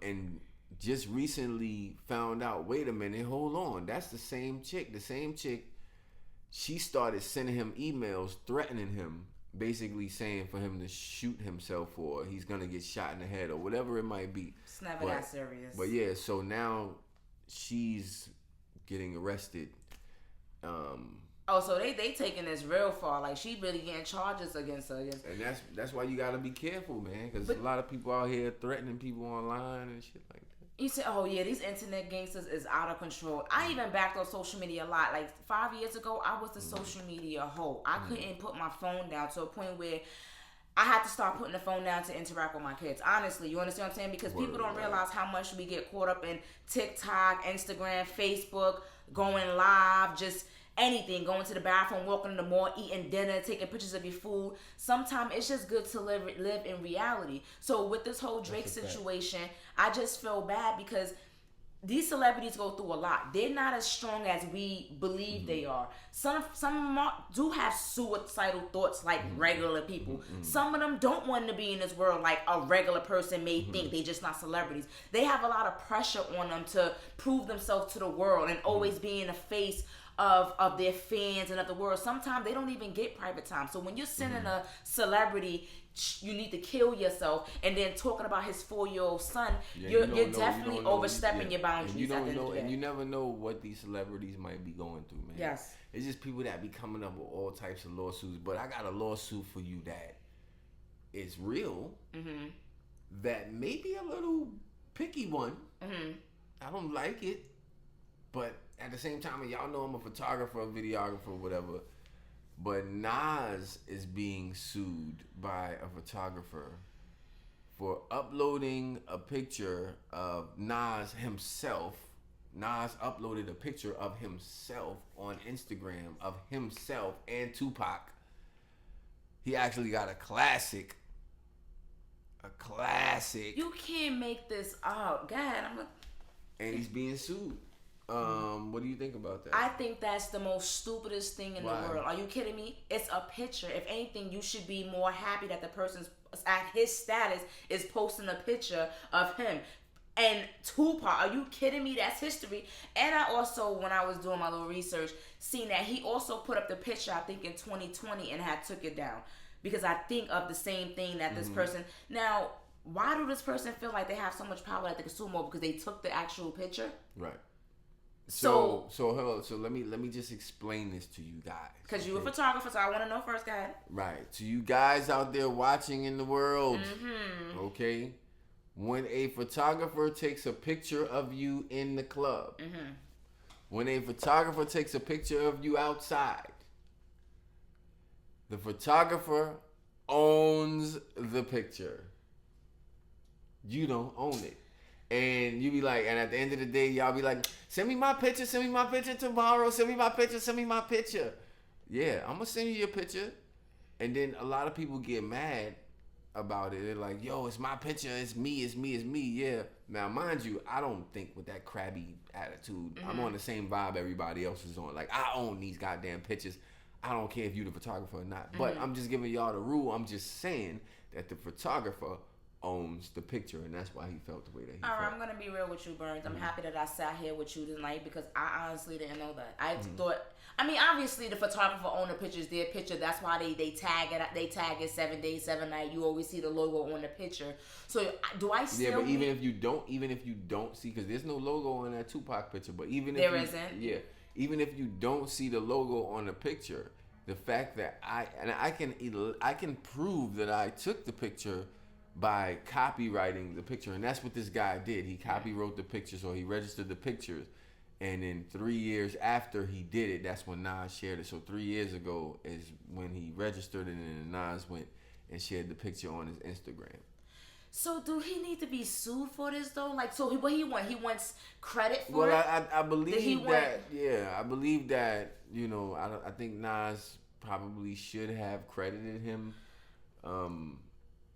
and just recently found out, wait a minute, hold on, that's the same chick. The same chick, she started sending him emails threatening him, basically saying for him to shoot himself or he's going to get shot in the head or whatever it might be. It's never that serious. But yeah, so now she's getting arrested. So they taking this real far. Like, she really getting charges against her. And that's why you got to be careful, man. Because a lot of people out here threatening people online and shit like that. You say, oh, yeah, these internet gangsters is out of control. I even backed on social media a lot. Like, 5 years ago, I was the social media hoe. I couldn't put my phone down to a point where I had to start putting the phone down to interact with my kids. Honestly, you understand what I'm saying? Because people don't realize how much we get caught up in TikTok, Instagram, Facebook, going live, just anything, going to the bathroom, walking in the mall, eating dinner, taking pictures of your food. Sometimes it's just good to live in reality. So with this whole Drake situation, I just feel bad because these celebrities go through a lot. They're not as strong as we believe they are. Some of them do have suicidal thoughts like regular people. Some of them don't want to be in this world like a regular person may think. They just not celebrities. They have a lot of pressure on them to prove themselves to the world and always be in the face of their fans and of the world. Sometimes they don't even get private time. So when you're sending a celebrity, you need to kill yourself, and then talking about his 4-year-old son, you're definitely overstepping your boundaries. And you never know what these celebrities might be going through, man. Yes. It's just people that be coming up with all types of lawsuits. But I got a lawsuit for you that is real, that may be a little picky one. I don't like it, but at the same time, y'all know I'm a photographer, a videographer, whatever. But Nas is being sued by a photographer for uploading a picture of Nas himself. Nas uploaded a picture of himself on Instagram of himself and Tupac. He actually got a classic. You can't make this up. God, and he's being sued. What do you think about that? I think that's the most stupidest thing in the world. Are you kidding me? It's a picture. If anything, you should be more happy that the person's at his status is posting a picture of him. And Tupac, are you kidding me? That's history. And I also, when I was doing my little research, seen that he also put up the picture, I think in 2020, and had took it down. Because I think of the same thing that this person... Now, why do this person feel like they have so much power that they can sue more? Because they took the actual picture? Right. So hold on. So let me just explain this to you guys. Because you're a photographer, so I want to know first, guys. Right. To you guys out there watching in the world, okay? When a photographer takes a picture of you in the club, when a photographer takes a picture of you outside, the photographer owns the picture. You don't own it. And you be like, and at the end of the day, y'all be like, send me my picture tomorrow, send me my picture. Yeah, I'm gonna send you your picture. And then a lot of people get mad about it. They're like, yo, it's my picture, it's me. Yeah. Now, mind you, I don't think with that crabby attitude. I'm on the same vibe everybody else is on. Like, I own these goddamn pictures. I don't care if you're the photographer or not. But I'm just giving y'all the rule. I'm just saying that the photographer owns the picture, and that's why he felt the way that he felt. Alright, I'm gonna be real with you, Burns. I'm happy that I sat here with you tonight because I honestly didn't know that. I thought, I mean, obviously the photographer own the picture, it's their picture. That's why they tag it. They tag it 7 days, 7 nights. You always see the logo on the picture. So do I still? Yeah, but even if you don't see, because there's no logo on that Tupac picture. But even if there isn't. Yeah, even if you don't see the logo on the picture, the fact that I can prove that I took the picture by copywriting the picture, and that's what this guy did. He copywrote the pictures, or he registered the pictures, and then 3 years after he did it, that's when Nas shared it. So 3 years ago is when he registered it, and then Nas went and shared the picture on his Instagram. So do he need to be sued for this though? Like, so what he want? He wants credit for it? Well, I believe that. Yeah, I believe that. You know, I think Nas probably should have credited him.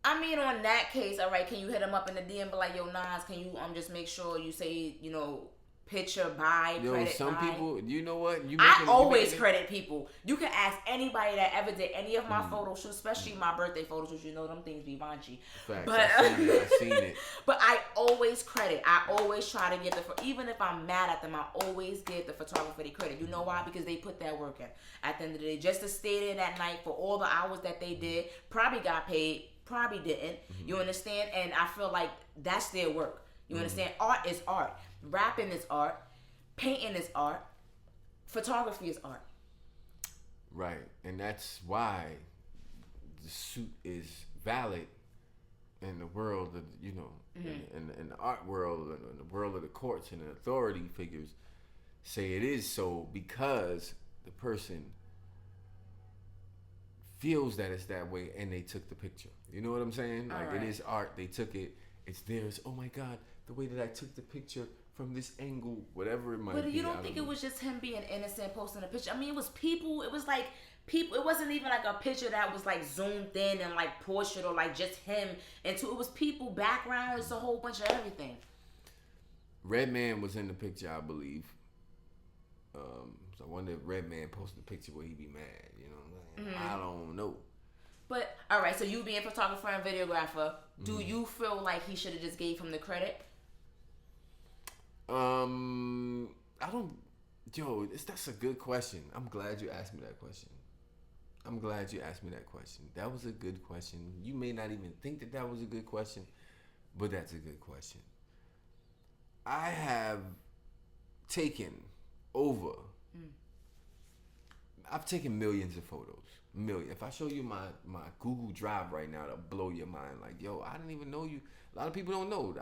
I mean, on that case, all right, can you hit him up in the DM, be like, yo, Nas, can you just make sure you say, you know, picture by credit some by. people, you know what? I always credit people. You can ask anybody that ever did any of my photo shoots, especially my birthday photo shoots. You know them things be raunchy. Facts. But I've seen it. But I always credit. I always try to give even if I'm mad at them, I always give the photographer the credit. You know why? Because they put that work in. At the end of the day, just to stay there that night for all the hours that they did, probably got paid, probably didn't. You understand? And I feel like that's their work. You understand? Art is art. Rapping is art. Painting is art. Photography is art. Right. And that's why the suit is valid in the world of, you know, in the art world, in the world of the courts and the authority figures say it is so because the person feels that it's that way and they took the picture. You know what I'm saying? Like, it is art. They took it. It's theirs. Oh my God, the way that I took the picture from this angle, whatever it might be. But you don't think it was just him being innocent posting a picture? I mean, it was people. It was like people. It wasn't even like a picture that was like zoomed in and like portrait or like just him. And it was people, background. It's a whole bunch of everything. Redman was in the picture, I believe. So I wonder if Redman posted a picture where he'd be mad. You know what I'm saying? I don't know. But all right, so you being a photographer and videographer, do you feel like he should have just gave him the credit? I don't. Yo, that's a good question. I'm glad you asked me that question. That was a good question. You may not even think that was a good question, but that's a good question. I have taken I've taken millions of photos. million. If I show you my Google Drive right now, that'll blow your mind. Like, yo, I didn't even know you. A lot of people don't know.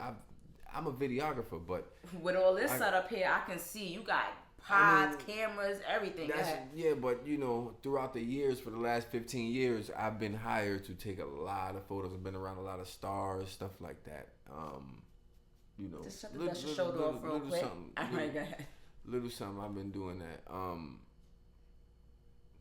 I'm a videographer, but with all this setup here, I can see you got pods, cameras, everything. Yeah, but you know, throughout the years, for the last 15 years, I've been hired to take a lot of photos. I've been around a lot of stars, stuff like that. You know, just shut the show off real quick. All right, go ahead. Little something. I've been doing that.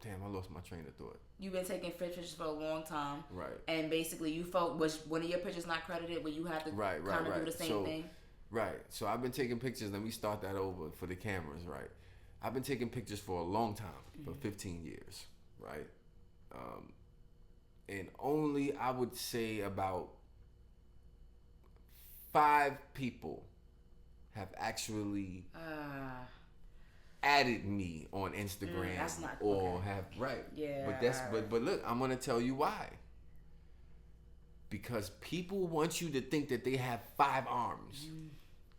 Damn, I lost my train of thought. You've been taking pictures for a long time, right? And basically, you felt was one of your pictures not credited, but you have to kind of do the same thing. Right. So I've been taking pictures. Let me start that over for the cameras. Right. I've been taking pictures for a long time, for 15 years. Right. And only I would say about 5 people have actually added me on Instagram that's not, or have but look, I'm gonna tell you why. Because people want you to think that they have 5 arms.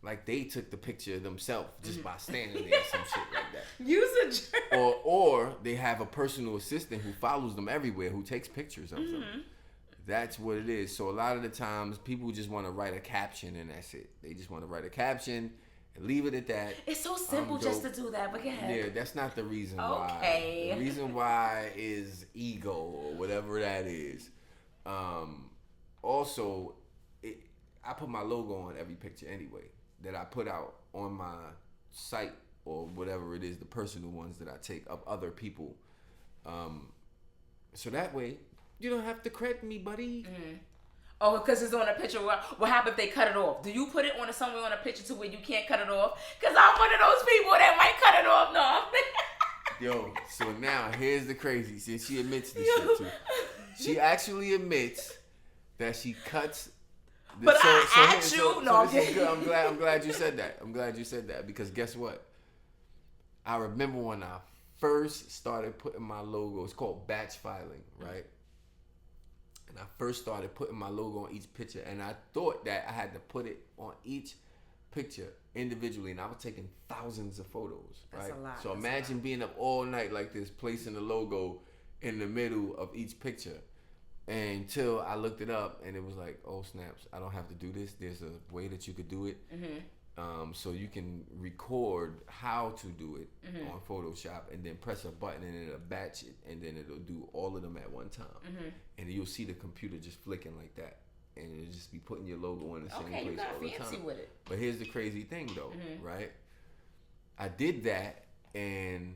Like they took the picture themselves just by standing there, some shit like that. Use a or they have a personal assistant who follows them everywhere, who takes pictures of them. That's what it is. So a lot of the times, people just want to write a caption and that's it. They just want to write a caption and leave it at that. It's so simple just to do that, but go ahead. Yeah, that's not the reason why. The reason why is ego or whatever that is. Also, I put my logo on every picture anyway that I put out on my site or whatever it is, the personal ones that I take of other people. So that way, you don't have to credit me, buddy. Oh, because it's on a picture. What happened if they cut it off? Do you put it on somewhere on a picture to where you can't cut it off? Because I'm one of those people that might cut it off. No. Yo, so now here's the crazy. See, she admits this shit too. She actually admits that she cuts. But I asked you. No, this is good. I'm glad you said that. I'm glad you said that because guess what? I remember when I first started putting my logo. It's called batch filing, right? And I first started putting my logo on each picture, and I thought that I had to put it on each picture individually, and I was taking thousands of photos, right? That's a lot. So imagine being up all night like this, placing the logo in the middle of each picture. Until I looked it up, and it was like, oh snaps, I don't have to do this. There's a way that you could do it. So you can record how to do it on Photoshop and then press a button and it'll batch it and then it'll do all of them at one time. And you'll see the computer just flicking like that. And it'll just be putting your logo in the same place all the time. With it. But here's the crazy thing though, right? I did that and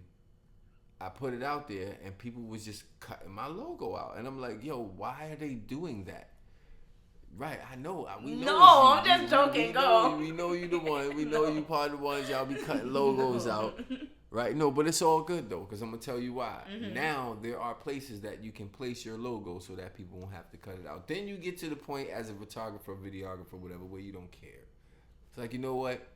I put it out there and people was just cutting my logo out. And I'm like, yo, why are they doing that? Right, I know. We know. No, I'm just joking. Go. We know you the one. We know you part of the ones y'all be cutting logos out. Right? No, but it's all good though, because I'm gonna tell you why. Now there are places that you can place your logo so that people won't have to cut it out. Then you get to the point as a photographer, videographer, whatever, where you don't care. It's like, you know what?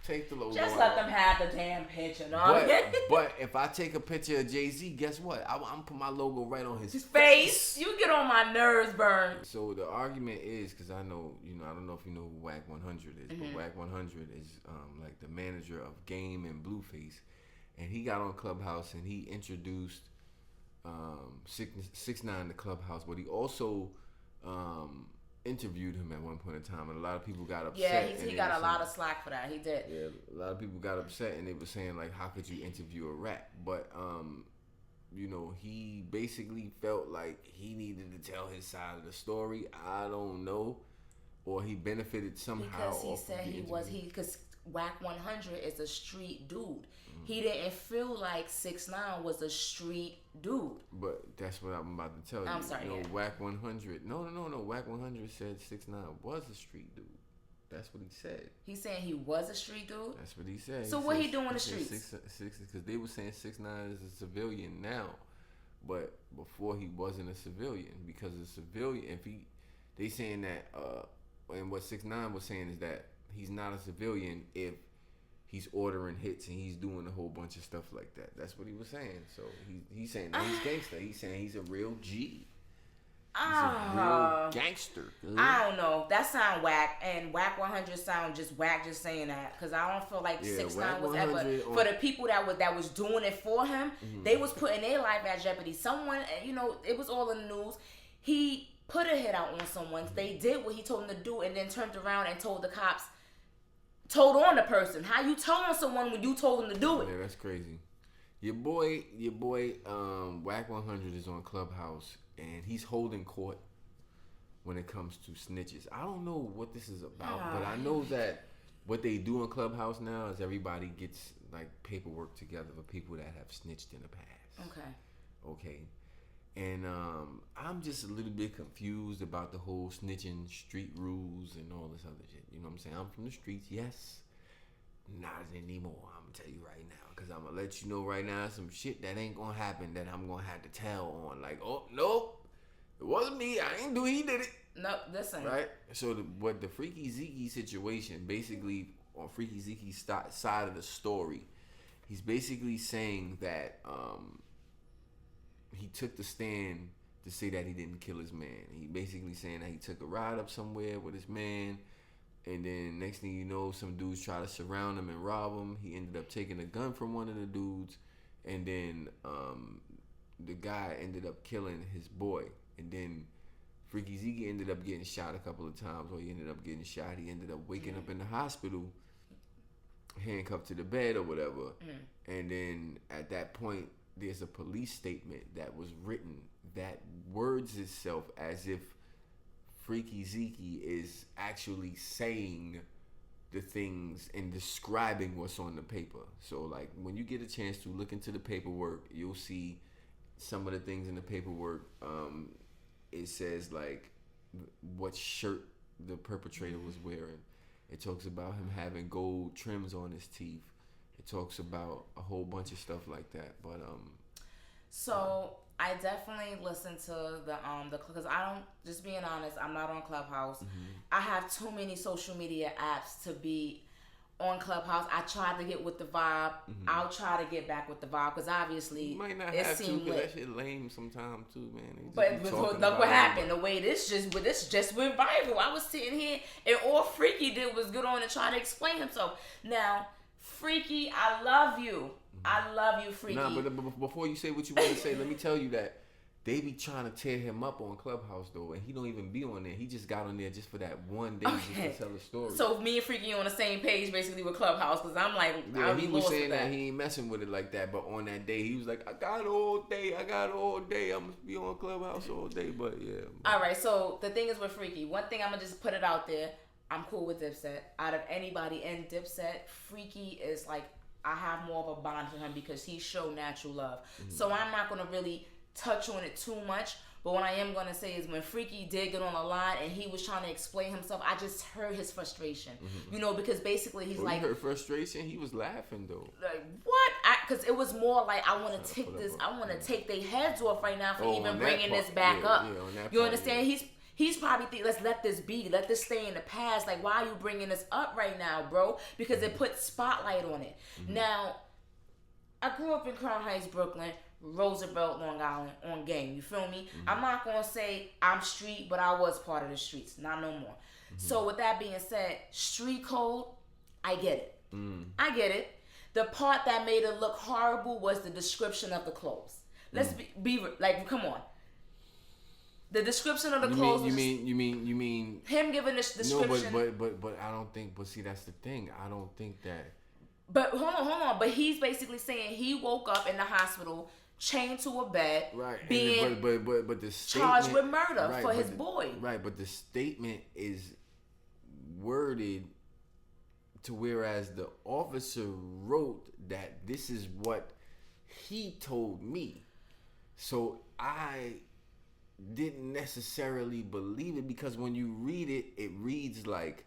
Take the logo. Just let them have the damn picture, no? But if I take a picture of Jay-Z, guess what? I'm put my logo right on his face. You get on my nerves, Burn. So the argument is, because I know, I don't know if you know who Wack 100 is, but Wack 100 is like the manager of Game and Blueface, and he got on Clubhouse and he introduced 6ix9ine to Clubhouse, but he also interviewed him at one point in time, and a lot of people got upset. Yeah, he got a lot of slack for that. He did. Yeah, a lot of people got upset, and they were saying like, how could you interview a rat? But he basically felt like he needed to tell his side of the story. I don't know, or he benefited somehow. Because he said because Wack 100 is a street dude. He didn't feel like 6ix9ine was a street dude. But that's what I'm about to tell you. I'm sorry. Wack 100. No. Wack 100 said 6ix9ine was a street dude. That's what he said. He's saying he was a street dude? That's what he said. So what he doing in the streets? Because they were saying 6ix9ine is a civilian now, but before he wasn't a civilian. Because a civilian, they saying that, and what 6ix9ine was saying is that he's not a civilian if he's ordering hits and he's doing a whole bunch of stuff like that. That's what he was saying. So he's saying that he's gangster. He's saying he's a real G. Real gangster. I don't know. That sound whack, and Whack 100 sound just whack. Just saying that because I don't feel like 6ix9ine was ever for the people that was doing it for him. They was putting their life at jeopardy. Someone, it was all in the news. He put a hit out on someone. They did what he told them to do, and then turned around and told the cops. Told on the person. How you told on someone when you told them to do it? Yeah, that's crazy. Your boy, Whack 100 is on Clubhouse, and he's holding court when it comes to snitches. I don't know what this is about, but I know that what they do in Clubhouse now is everybody gets like paperwork together for people that have snitched in the past. Okay. And I'm just a little bit confused about the whole snitching, street rules, and all this other shit. You know what I'm saying? I'm from the streets, yes. Not anymore. I'm going to tell you right now. Because I'm going to let you know right now some shit that ain't going to happen that I'm going to have to tell on. Like, oh, nope. It wasn't me. I ain't do it. He did it. Nope, this ain't. Right? So what the Freaky Zeke situation, basically, on Freaky Zeke's side of the story, he's basically saying that... he took the stand to say that he didn't kill his man. He basically saying that he took a ride up somewhere with his man, and then next thing you know, some dudes try to surround him and rob him. He ended up taking a gun from one of the dudes, and then the guy ended up killing his boy. And then Freaky Zeke ended up getting shot a couple of times, or he ended up getting shot. He ended up waking up in the hospital, handcuffed to the bed or whatever. And then at that point, there's a police statement that was written that words itself as if Freaky Zeke is actually saying the things and describing what's on the paper. So, like, when you get a chance to look into the paperwork, you'll see some of the things in the paperwork. It says, like, what shirt the perpetrator was wearing. It talks about him having gold trims on his teeth. It talks about a whole bunch of stuff like that, but So I definitely listen to the because I don't, just being honest, I'm not on Clubhouse. I have too many social media apps to be on Clubhouse. I tried to get with the vibe. I'll try to get back with the vibe because obviously you might not have to, because that shit lame sometimes too, man. But look what happened. The way this just went viral. I was sitting here and all Freaky did was get on and try to explain himself. Now, Freaky, I love you. I love you, Freaky. Nah, but before you say what you want to say, let me tell you that they be trying to tear him up on Clubhouse, though, and he don't even be on there. He just got on there just for that one day just to tell a story. So me and Freaky on the same page, basically, with Clubhouse, because I'm like, yeah, he was saying that he ain't messing with it like that, but on that day, he was like, I got all day. I'm going to be on Clubhouse all day, but yeah. All right, so the thing is with Freaky, one thing I'm going to just put it out there, I'm cool with Dipset. Out of anybody in Dipset, Freaky is like, I have more of a bond to him because he showed natural love. So I'm not going to really touch on it too much. But what I am going to say is when Freaky did get on the line and he was trying to explain himself, I just heard his frustration. You know, because basically he's like... You heard frustration? He was laughing, though. Like, what? Because it was more like, I want to take this... I want to take their heads off right now for even bringing this back up. You understand? He's probably thinking, let's let this be. Let this stay in the past. Like, why are you bringing this up right now, bro? Because it puts spotlight on it. Now, I grew up in Crown Heights, Brooklyn, Roosevelt, Long Island, on game. You feel me? I'm not going to say I'm street, but I was part of the streets. Not no more. So, with that being said, street code, I get it. I get it. The part that made it look horrible was the description of the clothes. Let's be like, come on. The description of the clothes. You mean him giving this description? No, but I don't think. But see, that's the thing. I don't think that. But hold on. But he's basically saying he woke up in the hospital, chained to a bed, right? Being but the charged with murder for his boy. Right, but the statement is worded to whereas the officer wrote that this is what he told me. So I didn't necessarily believe it because when you read it, it reads like,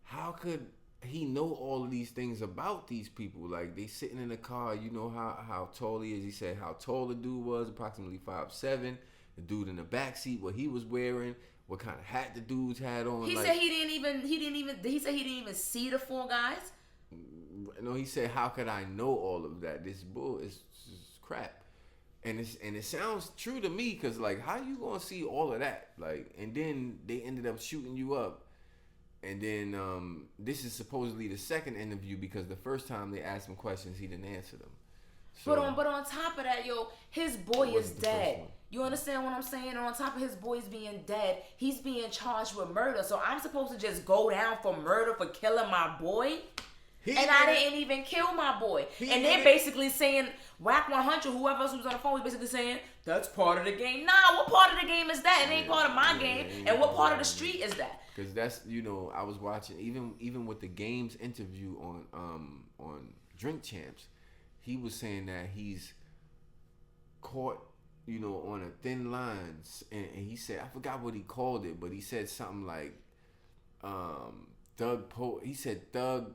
how could he know all of these things about these people? Like, they sitting in the car, you know how tall he is. He said how tall the dude was, approximately 5'7". The dude in the backseat, what he was wearing, what kind of hat the dudes had on. He said he didn't even see the four guys. No, he said, how could I know all of that? This bull is crap. And it sounds true to me, because like, how you gonna see all of that? Like, and then they ended up shooting you up. And then this is supposedly the second interview, because the first time they asked him questions, he didn't answer them. So, but on top of that, yo, his boy is dead. You understand what I'm saying? And on top of his boys being dead, he's being charged with murder. So I'm supposed to just go down for murder for killing my boy? I didn't even kill my boy. And they're basically saying, Whack 100, whoever else was on the phone was basically saying, that's part of the game. Nah, what part of the game is that? It ain't part of my game. And what part of the street is that? Because that's, I was watching, even with the game's interview on Drink Champs, he was saying that he's caught, on a thin line. And he said, I forgot what he called it, but he said something like, he said Thug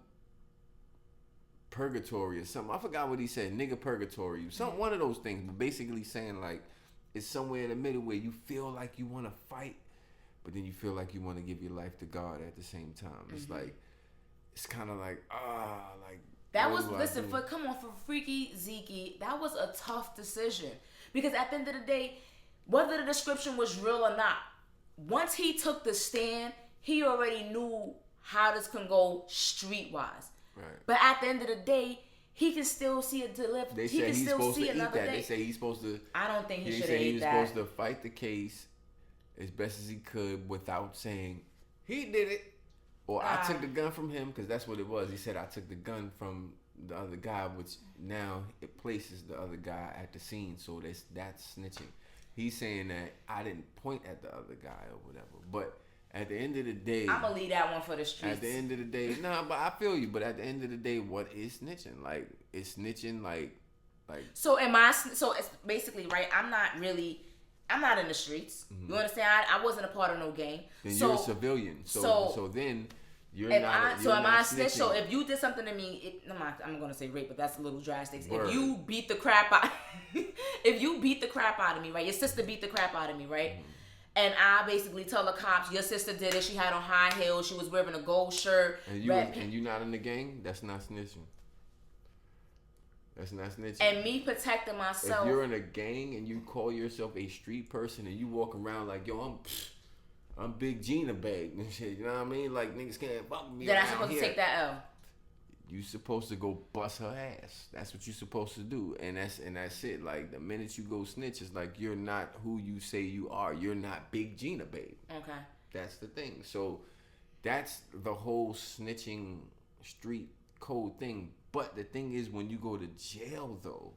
Purgatory or something. I forgot what he said. Nigga Purgatory. One of those things. But basically saying like, it's somewhere in the middle where you feel like you want to fight, but then you feel like you want to give your life to God at the same time. It's like, it's kind of like, like. That was, come on, for Freaky Zeke, that was a tough decision. Because at the end of the day, whether the description was real or not, once he took the stand, he already knew how this can go streetwise. Right. But at the end of the day, he can still see it deliver. He can still see another day. They say he's supposed to. I don't think he should have ate that. He was supposed to fight the case as best as he could without saying he did it, or I took the gun from him, because that's what it was. He said I took the gun from the other guy, which now it places the other guy at the scene. So that's snitching. He's saying that I didn't point at the other guy or whatever, but. At the end of the day, I'm gonna leave that one for the streets. At the end of the day, but I feel you. But at the end of the day, what is snitching? Like, it's snitching like. So it's basically right. I'm not in the streets. Mm-hmm. You understand? I wasn't a part of no gang. Then you're a civilian. So then you're not. Am I a snitch? So if you did something to me, I'm gonna say rape, but that's a little drastic. Word. If you beat the crap out, of me, right? Your sister beat the crap out of me, right? Mm-hmm. And I basically tell the cops, your sister did it. She had on high heels. She was wearing a gold shirt. And you not in the gang? That's not snitching. That's not snitching. And me protecting myself. If you're in a gang and you call yourself a street person and you walk around like, yo, I'm Big Genia Babe and shit. You know what I mean? Like, niggas can't fuck me. Then I'm supposed to take that L. You supposed to go bust her ass. That's what you supposed to do, and that's it. Like, the minute you go snitch, it's like you're not who you say you are. You're not Big Genia Babe. Okay. That's the thing. So that's the whole snitching street code thing. But the thing is, when you go to jail though,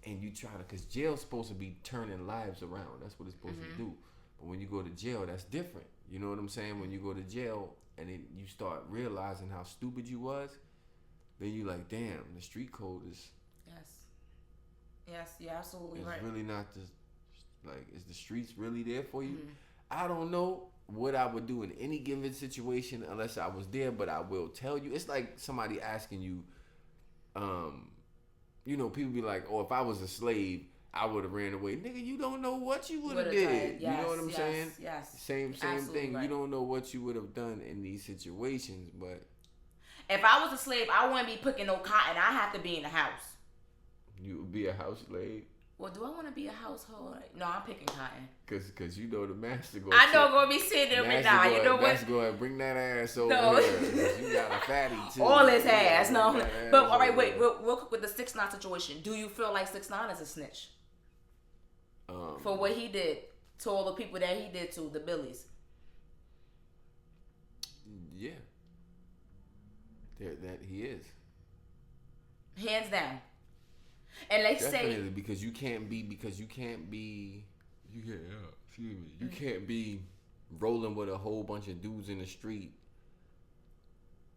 and you try to, because jail's supposed to be turning lives around. That's what it's supposed to do. But when you go to jail, that's different. You know what I'm saying? When you go to jail and then you start realizing how stupid you was. Then you like, damn, the street code is. Yes, you're absolutely right. It's really not is the streets really there for you? Mm-hmm. I don't know what I would do in any given situation unless I was there, but I will tell you. It's like somebody asking you, people be like, oh, if I was a slave, I would have ran away. Nigga, you don't know what you would have did. Yes, you know what I'm saying? Yes. Same thing. Right. You don't know what you would have done in these situations, but. If I was a slave, I wouldn't be picking no cotton. I have to be in the house. You would be a house slave? Well, do I want to be a household? No, I'm picking cotton. Cause the master go. I know gonna be sitting there right now. You know what? Master go and bring that ass over here. You got a fatty too. All his ass, no. But all right, wait, real quick with the 6ix9ine situation. Do you feel like 6ix9ine is a snitch for what he did to all the people that he did to, the Billies? Yeah. That he is. Hands down. And they definitely, say because you can't be you can't be rolling with a whole bunch of dudes in the street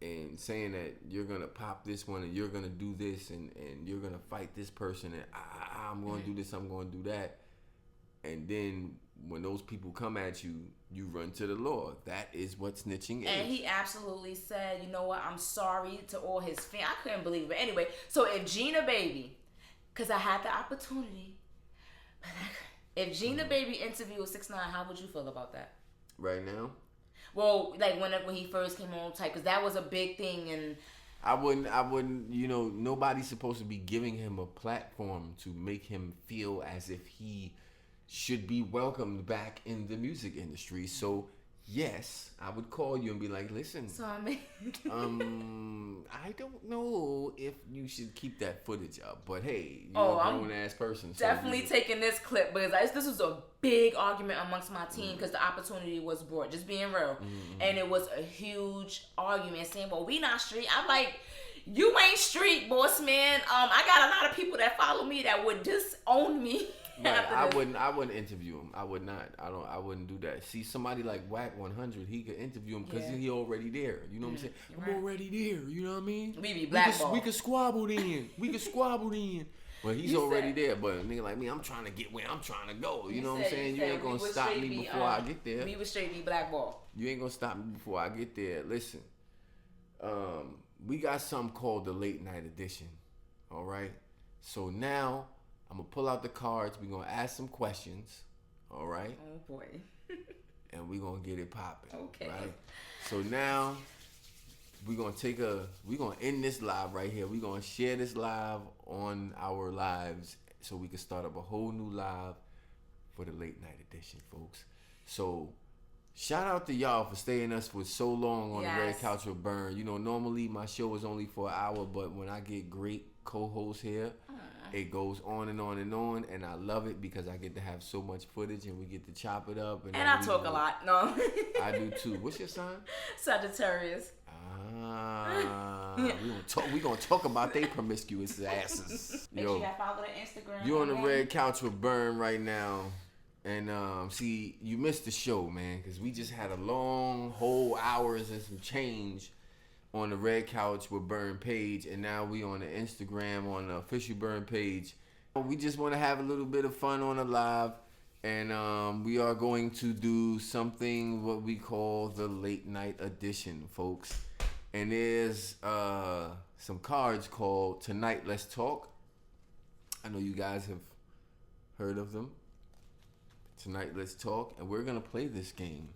and saying that you're gonna pop this one and you're gonna do this and you're gonna fight this person and I'm gonna do this, I'm gonna do that, and then when those people come at you, you run to the law. That is what snitching is. And he absolutely said, you know what, I'm sorry to all his fans. I couldn't believe it. But anyway, so if Genia Babe, because I had the opportunity, if Genia Babe interviewed 6ix9ine, how would you feel about that? Right now? Well, like when he first came on type, because that was a big thing, and I wouldn't, nobody's supposed to be giving him a platform to make him feel as if he should be welcomed back in the music industry. So, yes, I would call you and be like, listen, So I mean, I don't know if you should keep that footage up, but hey, you're a grown ass person. So definitely taking this clip because this was a big argument amongst my team because the opportunity was brought, just being real. And it was a huge argument saying, well, we not street. I'm like, you ain't street, boss man. I got a lot of people that follow me that would disown me. Right. I wouldn't interview him. I would not. I wouldn't do that. See, somebody like Whack 100, he could interview him because he already there. You know what I'm saying? I'm already there. You know what I mean? We be blackballed. We could squabble then. But he's already there. But a nigga like me, I'm trying to get where I'm trying to go. You know what I'm saying? You ain't gonna stop me before I get there. We would straight be blackballed. You ain't gonna stop me before I get there. Listen, we got something called the late night edition. All right. So now I'm gonna pull out the cards. We're gonna ask some questions. All right. Oh boy. And we're gonna get it popping. Okay. Right. So now we're gonna end this live right here. We're gonna share this live on our lives so we can start up a whole new live for the late night edition, folks. So shout out to y'all for staying us for so long on the Red Couch with Burn. Normally my show is only for an hour, but when I get great co-hosts here, it goes on and on and on, and I love it because I get to have so much footage and we get to chop it up. And I talk a lot. No. I do too. What's your sign? Sagittarius. We gonna talk about they promiscuous asses. Make sure you follow the Instagram. You on the Red Couch with Burn right now. And see, you missed the show, man, because we just had a long whole hours and some change on the Red Couch with Burn page, and now we on the Instagram on the official Burn page. We just want to have a little bit of fun on the live, and we are going to do something what we call the late night edition, folks. And there's some cards called Tonight Let's Talk. I know you guys have heard of them. Tonight Let's Talk, and we're gonna play this game.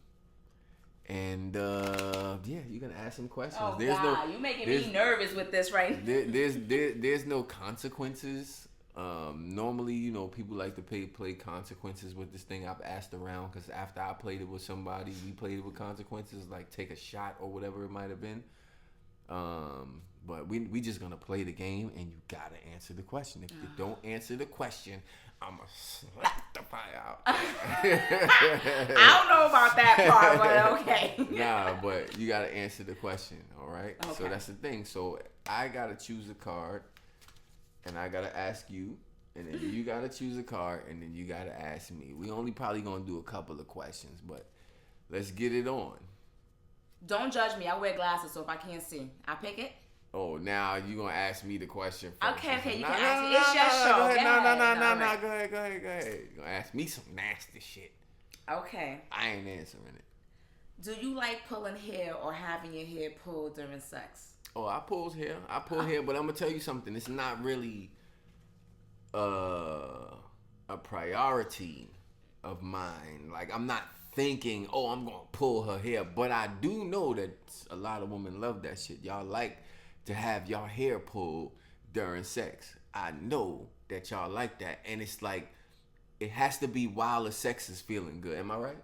And you're gonna ask some questions. Oh God, you making me nervous with this right now. There's no consequences. Normally, people like to play consequences with this thing. I've asked around because after I played it with somebody, we played it with consequences, like take a shot or whatever it might have been. But we just gonna play the game, and you gotta answer the question. If you don't answer the question, I'ma slap the fire out. I don't know about that part, but okay. Nah, but you gotta answer the question, all right? Okay. So that's the thing. So I gotta choose a card, and I gotta ask you, and then you gotta choose a card, and then you gotta ask me. We only probably gonna do a couple of questions, but let's get it on. Don't judge me. I wear glasses, so if I can't see, I pick it. Oh, now you gonna ask me the question first. Okay, you can ask me. It's your show. Go ahead. Go ahead. You gonna ask me some nasty shit. Okay. I ain't answering it. Do you like pulling hair or having your hair pulled during sex? Oh, I pull hair, but I'm gonna tell you something. It's not really a priority of mine. Like, I'm not thinking, oh, I'm gonna pull her hair, but I do know that a lot of women love that shit. Y'all like to have y'all hair pulled during sex. I know that y'all like that, and it's like it has to be while the sex is feeling good. Am I right?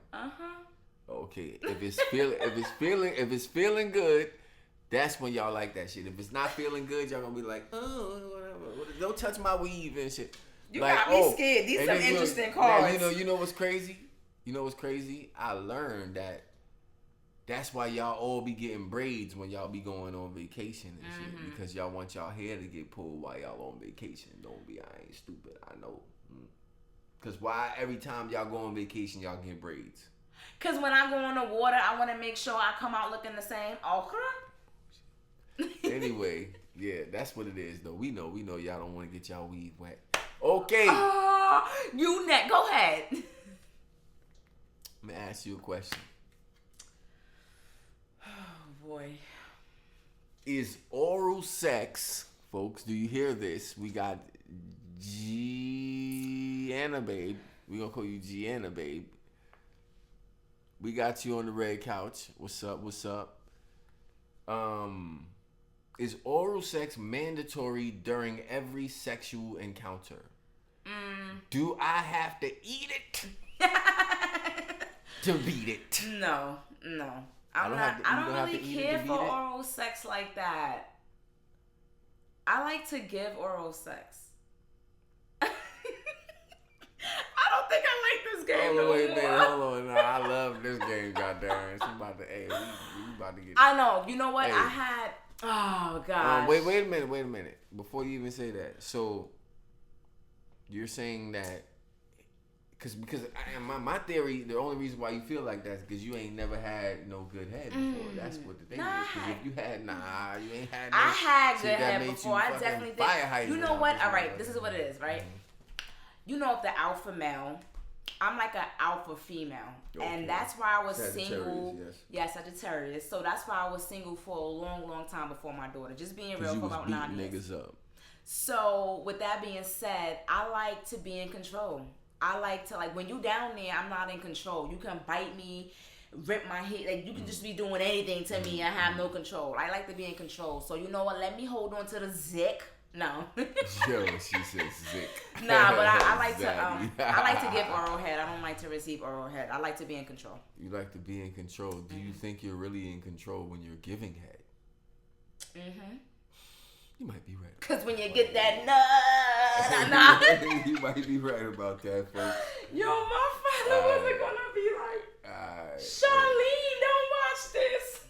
Okay. If it's feeling good, that's when y'all like that shit. If it's not feeling good, y'all gonna be like, oh, whatever. Don't touch my weave and shit. You got me scared. These some interesting cards. You know what's crazy? I learned that that's why y'all all be getting braids when y'all be going on vacation and shit. Because y'all want y'all hair to get pulled while y'all on vacation. I ain't stupid. I know. Because why every time y'all go on vacation, y'all get braids? Because when I go in the water, I want to make sure I come out looking the same. Okay. Anyway, yeah, that's what it is, though. We know y'all don't want to get y'all weave wet. Okay. Go ahead. Let me ask you a question. Oh, boy. Is oral sex, folks, do you hear this? We got Genia Babe. We're going to call you Genia Babe. We got you on the Red Couch. What's up? Is oral sex mandatory during every sexual encounter? Do I have to eat it to beat it? No. I don't really care for oral sex like that. I like to give oral sex. I don't think I like this game no more. Hold on. No, I love this game, goddamn. It's about to, we about to get. I know. You know what? Hey. I had. Oh God. Wait a minute. Before you even say that, so you're saying that because my theory, the only reason why you feel like that is because you ain't never had no good head before. That's what the thing is. Because if you had, you ain't had. I had good head before. I definitely did. You know what? All right, this is what it is, right? You know, if the alpha male, I'm like an alpha female, and that's why I was single. Yes, Sagittarius. So that's why I was single for a long time before my daughter. Just being real, for about 9 years. Niggas up. So with that being said, I like to be in control. I like to, when you down there, I'm not in control. You can bite me, rip my head, like you can just be doing anything to me. I have no control. I like to be in control. So you know what? Let me hold on to the zick. No. Yo, she said zick. Nah, but I like to I like to give oral head. I don't like to receive oral head. I like to be in control. You like to be in control. Do you think you're really in control when you're giving head? You might be right. Because when you get that you might be right about that, folks. Yo, my father wasn't going to be like, Charlene, don't watch this.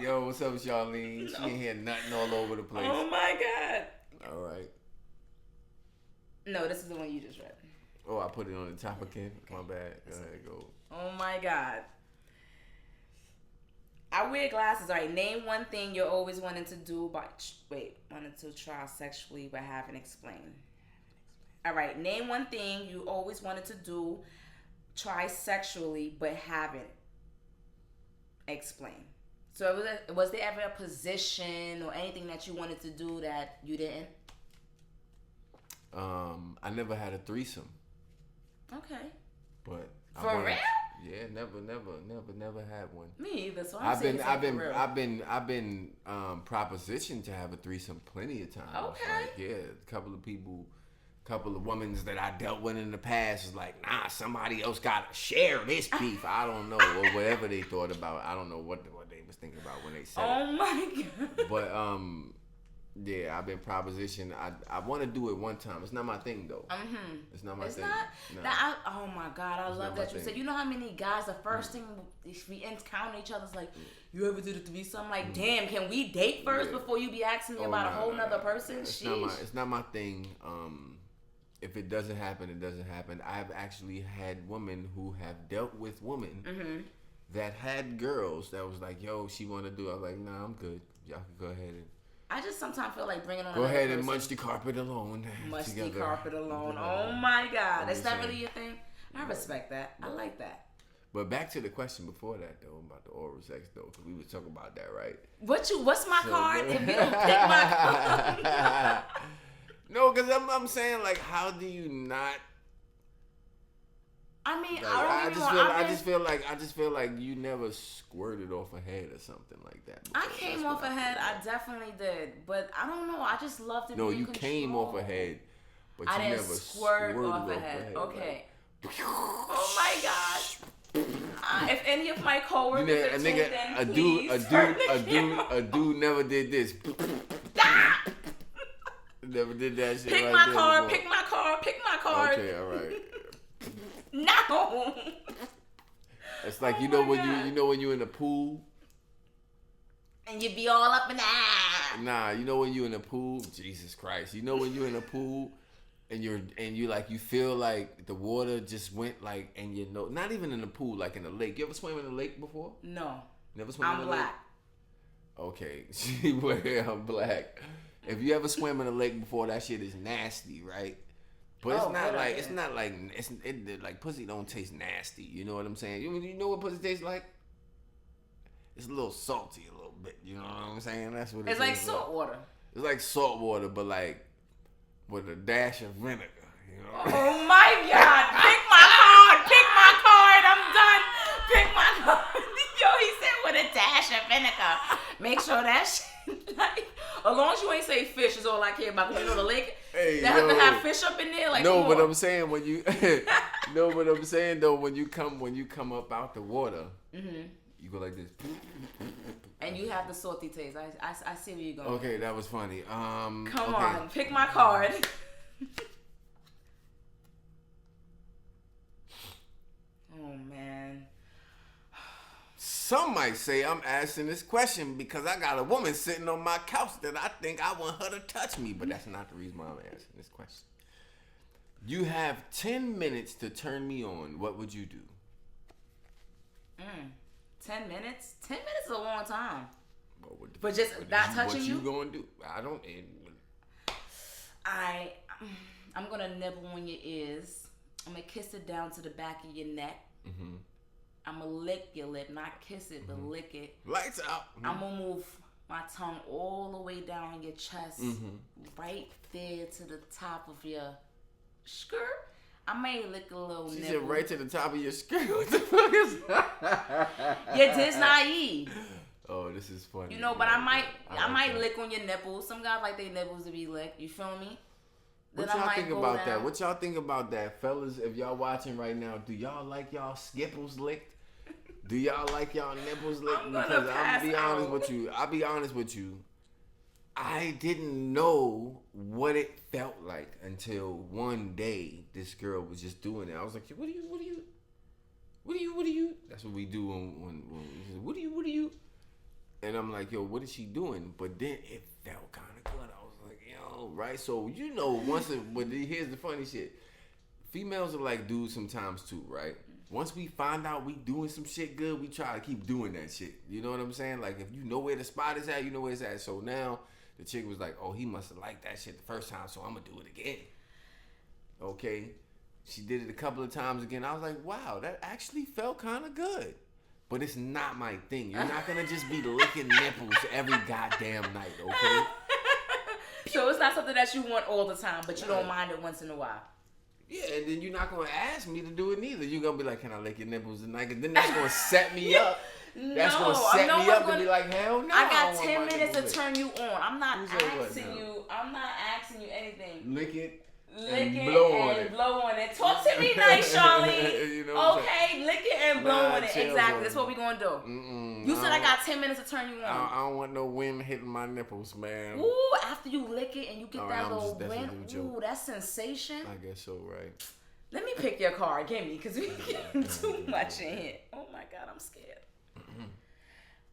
Yo, what's up, Charlene? No. She ain't hear nothing all over the place. Oh, my God. All right. No, this is the one you just read. Oh, I put it on the top again? My bad. Go ahead, go. Oh, my God. I wear glasses. All right, name one thing you're always wanting to do, wanted to try sexually but haven't explained. All right, name one thing you always wanted to do, try sexually but haven't explained. So was there ever a position or anything that you wanted to do that you didn't? I never had a threesome. Okay. But for real? Yeah, never had one. Me either. So I've been propositioned to have a threesome plenty of times. Okay. A couple of women that I dealt with in the past was like, nah, somebody else gotta share this beef. I don't know, or whatever they thought about. I don't know what they was thinking about when they said it. My God. But yeah, I've been propositioned. I want to do it one time. It's not my thing though. It's not my thing. It's not. Oh my God, I love that you said. You know how many guys the first thing if we encounter each other's like, you ever did a threesome? Like, damn, can we date first before you be asking me about a whole nother person? It's not my thing. If it doesn't happen, it doesn't happen. I've actually had women who have dealt with women that had girls that was like, yo, she want to do it. I was like, nah, I'm good. Y'all can go ahead and. I just sometimes feel like bringing on. Go ahead and munch the carpet alone. Munch the carpet alone. Oh my God, is that really your thing? I respect that. I like that. But back to the question before that though, about the oral sex though, because we were talking about that, right? What's my card? If you don't pick my card. No, because I'm saying like, how do you not? I mean, like, I just feel like you never squirted off a head or something like that before. I came off a head. I definitely did, but I don't know. I just love to. No, you came off a head, but you never squirted off a head. Okay. Like, oh my gosh. If any of my coworkers a dude never did this. Never did that shit. Pick my card. Pick my card. Okay, all right. No. It's like when you're in the pool and you be all up in that. Nah, you know when you're in the pool, Jesus Christ. You know when you're in the pool and you feel like the water just went like, and you know, not even in the pool, like in the lake. You ever swam in a lake before? No. Never swam in a lake? I'm black. Okay, I'm black. If you ever swam in a lake before, that shit is nasty, right? But it's not like pussy don't taste nasty. You know what I'm saying? You know what pussy tastes like? It's a little salty, a little bit. You know what I'm saying? That's what it's like. Salt water. It's like salt water, but like with a dash of vinegar. You know? Oh my God! Pick my card. I'm done. Pick my card. Yo, he said with a dash of vinegar. Make sure that shit. Like, as long as you ain't say fish is all I care about. Cause you know the lake, hey, they have to have fish up in there. Like, no, but I'm saying when you, no, but I'm saying though when you come up out the water, you go like this, and you have the salty taste. I see where you're going. Okay, that was funny. Come on, pick my card. Oh man. Some might say I'm asking this question because I got a woman sitting on my couch that I think I want her to touch me, but that's not the reason why I'm asking this question. You have 10 minutes to turn me on. What would you do? 10 minutes? 10 minutes is a long time. Well, but just not touching you? What you gonna do? I don't. I'm gonna nibble on your ears. I'm gonna kiss it down to the back of your neck. Mm-hmm. I'm gonna lick your lip, not kiss it, but lick it. Lights out. Mm-hmm. I'm gonna move my tongue all the way down your chest, right there to the top of your skirt. I may lick a little nipple. She said right to the top of your skirt. What the fuck is that? You're this naive. Oh, this is funny. You know, but I might lick on your nipples. Some guys like their nipples to be licked. You feel me? What y'all think about that? What y'all think about that, fellas? If y'all watching right now, do y'all like y'all skipples licked? Do y'all like y'all nipples licked? Because I'll be honest with you. I didn't know what it felt like until one day this girl was just doing it. I was like, what do you? That's what we do when what do you? And I'm like, yo, what is she doing? But then it felt kind of good. I was like, yo, right? So, you know, but here's the funny shit. Females are like dudes sometimes too, right? Once we find out we doing some shit good, we try to keep doing that shit. You know what I'm saying? Like, if you know where the spot is at, you know where it's at. So now the chick was like, oh, he must have liked that shit the first time, so I'm going to do it again. Okay? She did it a couple of times again. I was like, wow, that actually felt kind of good. But it's not my thing. You're not going to just be licking nipples every goddamn night, okay? So it's not something that you want all the time, but you don't mind it once in a while. Yeah, and then you're not going to ask me to do it neither. You're going to be like, can I lick your nipples tonight? And then that's going to set me up. That's going to set me up to be like, hell no. I got 10 minutes to turn you on. I'm not asking you anything. Lick it. And blow on it. Talk to me nice, Charlene. You know okay, lick it and blow on it. Exactly. That's what we gonna do. You said I got 10 minutes to turn you on. I don't want no wind hitting my nipples, man. Ooh, after you lick it and you get that little wind. Ooh, that sensation. I guess so, right? Let me pick your card. Give me, because we getting too much in here. Oh my God, I'm scared.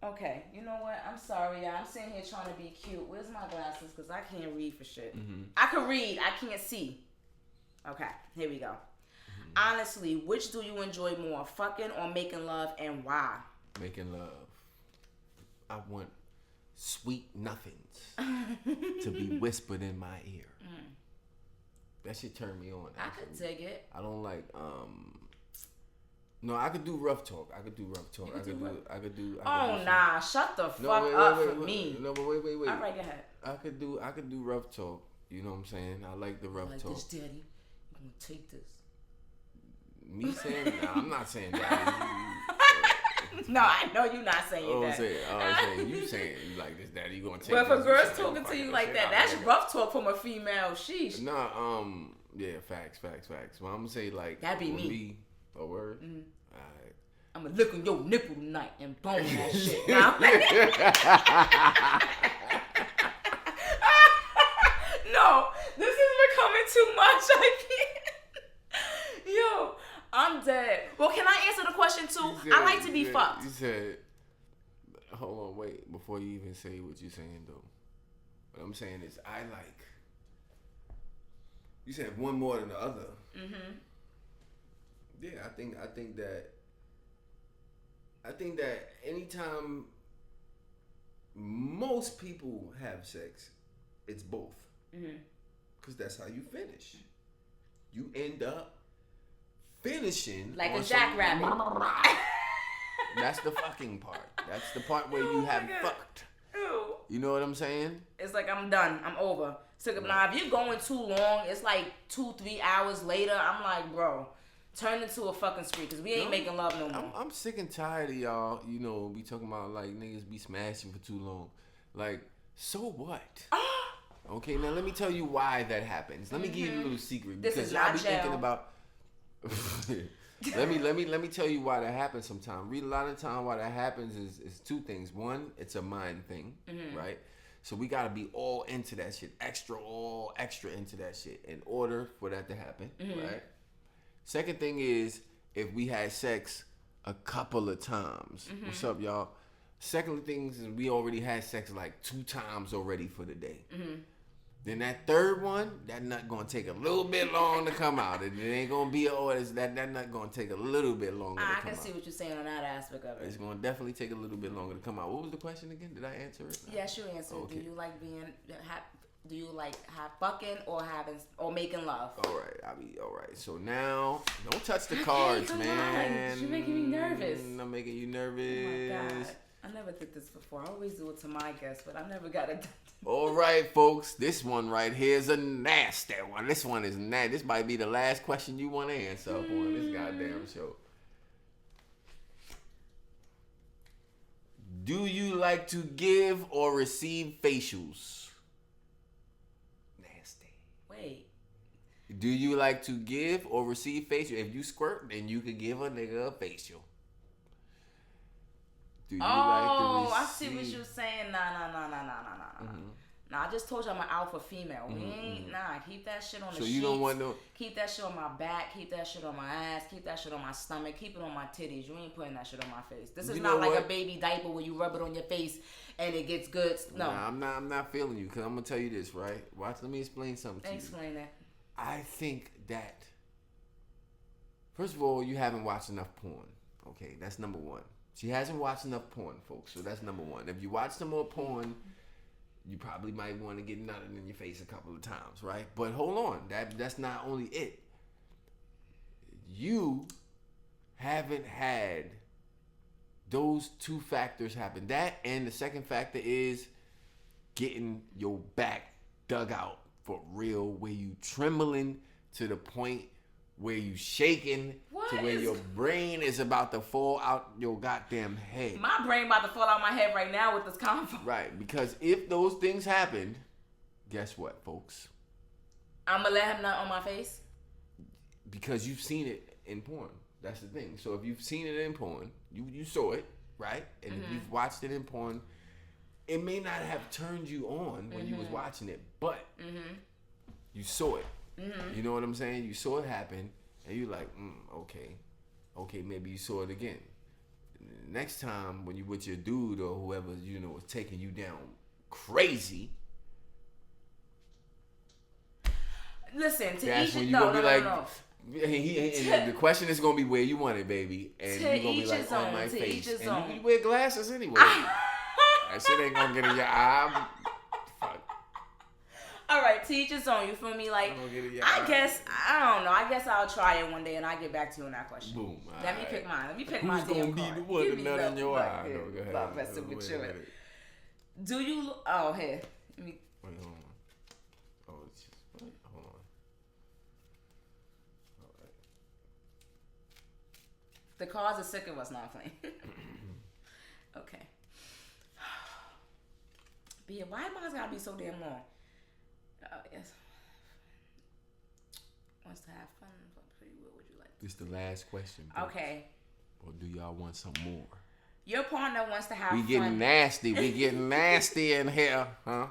Okay, you know what? I'm sorry, y'all. I'm sitting here trying to be cute. Where's my glasses? Because I can't read for shit. I can read. I can't see. Okay, here we go. Honestly, which do you enjoy more, fucking or making love, and why? Making love. I want sweet nothings to be whispered in my ear. That shit turn me on. I could dig it. I don't like, no, I could do rough talk. I could do. Nah, shut the fuck up for me. No, but wait. All right, go ahead. I could do rough talk. You know what I'm saying? I like the rough talk. This, daddy. I'm gonna take this. Me saying? Nah, I'm not saying daddy. No, I know you're not saying that. I'm saying you saying you like this, daddy. You gonna take? But if a girl's talking to you like that, that's rough talk from a female. Sheesh. Nah, yeah, facts. Well, I'm gonna say like that'd be me. A word? Alright. I'm gonna look on your nipple tonight and bone that shit. No, this is becoming too much. I can't. Yo, I'm dead. Well, can I answer the question too? I like to be fucked. You said, hold on, wait. Before you even say what you're saying though. What I'm saying is I like. You said one more than the other. Yeah, I think that anytime most people have sex, it's both. Because that's how you finish. You end up finishing like a jackrabbit. That's the fucking part. That's the part where you have fucked. Ew. You know what I'm saying? It's like I'm done. I'm over. So now, if you're going too long, it's like 2-3 hours later. I'm like, bro, turn into a fucking spree because we ain't making love no more. I'm sick and tired of y'all. You know, be talking about like niggas be smashing for too long. Like So what? Okay, now let me tell you why that happens. Let me give you a little secret This because is y'all not be jail. thinking about. let me tell you why that happens sometimes. A lot of time why that happens is two things. One, it's a mind thing, right? So we gotta be all into that shit, all extra into that shit in order for that to happen, right? Second thing is if we had sex a couple of times. What's up, y'all? Second thing is we already had sex like 2 times already for the day. Then that third one, that nut gonna take a little bit long to come out. It ain't gonna be that nut gonna take a little bit longer to come out. I can see what you're saying on that aspect of it. It's gonna definitely take a little bit longer to come out. What was the question again? Did I answer it? Yes, you answered. Okay. Do you like have fucking or making love? All right, I'll be all right. So now, don't touch the cards, come man. on. You're making me nervous. I'm making you nervous. Oh my God. I never did this before. I always do it to my guests, but I never got it done. All right, folks. This one right here is a nasty one. This one is nasty. This might be the last question you want to answer up on this goddamn show. Do you like to give or receive facials? Nasty. Wait. Do you like to give or receive facial? If you squirt, then you could give a nigga a facial. Do you like to receive? I see what you're saying. Nah. Nah, I just told you I'm an alpha female. We ain't, keep that shit on the sheets. So you don't want no... Keep that shit on my back. Keep that shit on my ass. Keep that shit on my stomach. Keep it on my titties. You ain't putting that shit on my face. This is not like a baby diaper where you rub it on your face and it gets good. No. Nah, I'm not feeling you because I'm going to tell you this, right? Watch, let me explain something to you. Explain that. I think that, first of all, you haven't watched enough porn. Okay, that's number one. She hasn't watched enough porn, folks. So that's number one. If you watch some more porn, you probably might want to get nutted in your face a couple of times, right? But hold on, that's not only it. You haven't had those 2 factors happen. That and the second factor is getting your back dug out for real, where you trembling to the point where you shaking to where your brain is about to fall out your goddamn head. My brain about to fall out my head right now with this convo. Right, because if those things happened, guess what, folks? I'm gonna let him nut on my face? Because you've seen it in porn. That's the thing. So if you've seen it in porn, you saw it, right? And if you've watched it in porn, it may not have turned you on when you was watching it, but you saw it. You know what I'm saying? You saw it happen, and you're like, okay, maybe you saw it again. Next time when you with your dude or whoever is taking you down crazy. Listen, to that's each when his you gonna be like, no. And the question is gonna be where you want it, baby, and you're gonna be like on my face, and you wear glasses anyway. That shit ain't gonna get in your eye. Fuck. All right, to each his own. You feel me? Like, I guess I guess I'll try it one day, and I'll get back to you on that question. Boom. Let me pick mine. Let me pick my damn card. Who's gonna be the one to nut in your eye? No, go ahead. Love messing with you. Do you? Oh, here. Let me. Wait, hold on. Oh, it's just hold on. All right. The cards are sick of us not playing. Okay. But yeah, why mine's gotta be so damn long? Yes. Wants to have fun. What would you like? This the last question. Okay. Or do y'all want some more? Your partner wants to have fun. We getting nasty. We getting nasty in here, huh?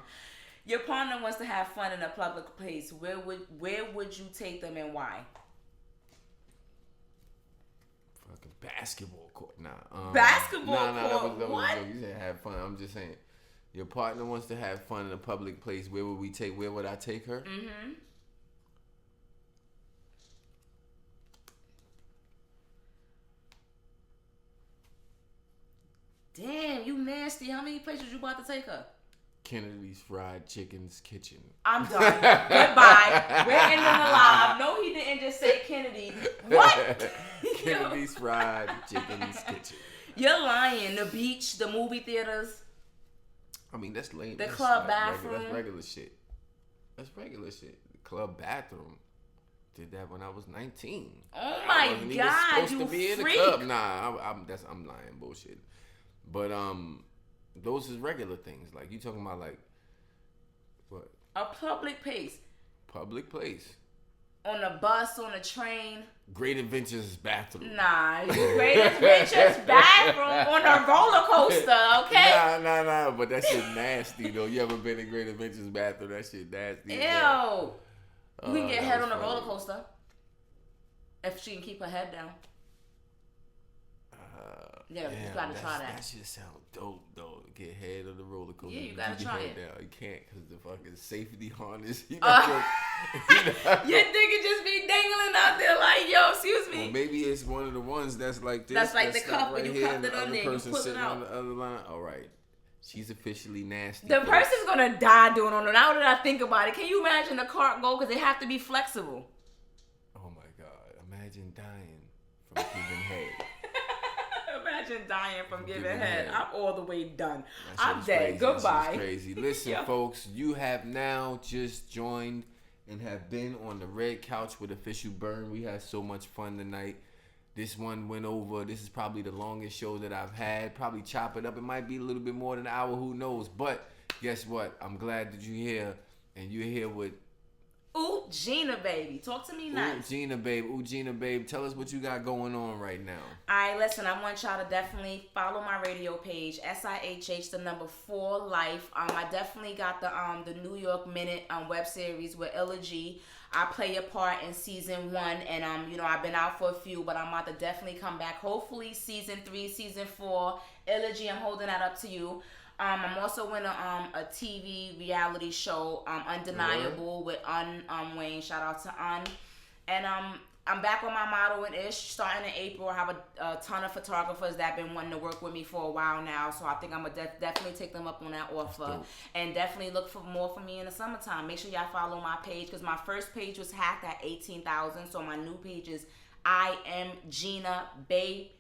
Your partner wants to have fun in a public place. Where would you take them and why? Fucking basketball court. Nah. Basketball court? That was what? You said have fun. I'm just saying. Your partner wants to have fun in a public place. Where would I take her? Mm-hmm. Damn, you nasty. How many places you about to take her? Kennedy's Fried Chicken's Kitchen. I'm done. Goodbye. We're ending the live. No, he didn't just say Kennedy. What? Kennedy's Fried Chicken's Kitchen. You're lying. The beach, the movie theaters. I mean, that's lame. The club bathroom. That's regular shit. That's regular shit. The club bathroom. Did that when I was 19. Oh my God, supposed you to be in the freak. club. Nah, I'm lying. Bullshit. But those is regular things. Like you talking about like A public place. Public place. On a bus, on a train. Great Adventures bathroom. Nah, Great Adventures bathroom on a roller coaster, okay? Nah. But that shit nasty though. You ever been in Great Adventures bathroom? That shit nasty. Ew. We can get head on a roller coaster. If she can keep her head down. You gotta try that. That shit sound dope though. Get head on the roller coaster. Yeah, you gotta try it. Down. You can't because the fucking safety harness. Your nigga just be dangling out there like, yo, excuse me. Well, maybe it's one of the ones that's like this. That's like the cup right when you cup it on there. Person You pull sitting it out. on the other line. All right. She's officially nasty. The person's gonna die doing it. Now that I think about it, can you imagine the cart go? Because they have to be flexible. Oh my God! Imagine dying from giving head. Imagine dying from giving head. I'm all the way done. That I'm dead. crazy. Goodbye. Crazy. Listen, folks, you have now just joined and have been on the Red Couch with Official Burn. We had so much fun tonight. This one went over. This is probably the longest show that I've had. Probably chop it up. It might be a little bit more than an hour. Who knows? But guess what? I'm glad that you're here. And you're here with... Ooh, Genia Baby. Talk to me nice. Genia Babe. Tell us what you got going on right now. All right, listen. I want y'all to definitely follow my radio page, SIHH, the number 4 Life. I definitely got the New York Minute web series with Illa G. I play a part in season 1, and I've been out for a few, but I'm about to definitely come back. Hopefully, season 3, season 4. Illa G, I'm holding that up to you. I'm also in a TV reality show, Undeniable, with Wayne. Shout out to And I'm back on my modeling-ish, starting in April. I have a ton of photographers that have been wanting to work with me for a while now, so I think I'm going to definitely take them up on that offer. And definitely look for more for me in the summertime. Make sure y'all follow my page, because my first page was hacked at 18,000, so my new page is I am Genia Babe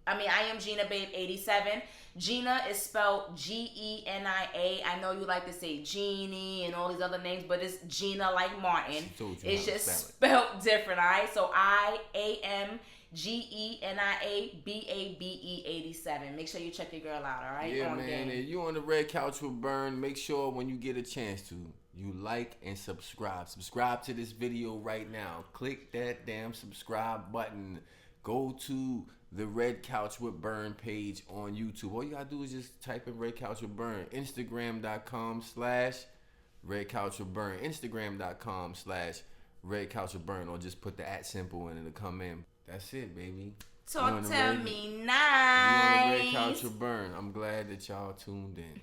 I am Genia Babe 87. Gina is spelled Genia. I know you like to say Genie and all these other names, but it's Gina like Martin. It's just spelled different, all right? So IAM Genia Babe 87. Make sure you check your girl out, all right? Yeah, man. And you on the Red Couch with Burn. Make sure when you get a chance to, you like and subscribe. Subscribe to this video right now. Click that damn subscribe button. Go to the Red Couch with Burn page on YouTube. All you gotta do is just type in Red Couch with Burn. Instagram.com/Red Couch with Burn. Instagram.com/Red Couch with Burn. Or just put the @ symbol in and it'll come in. That's it, baby. Talk to me nice. You on the Red Couch with Burn. I'm glad that y'all tuned in.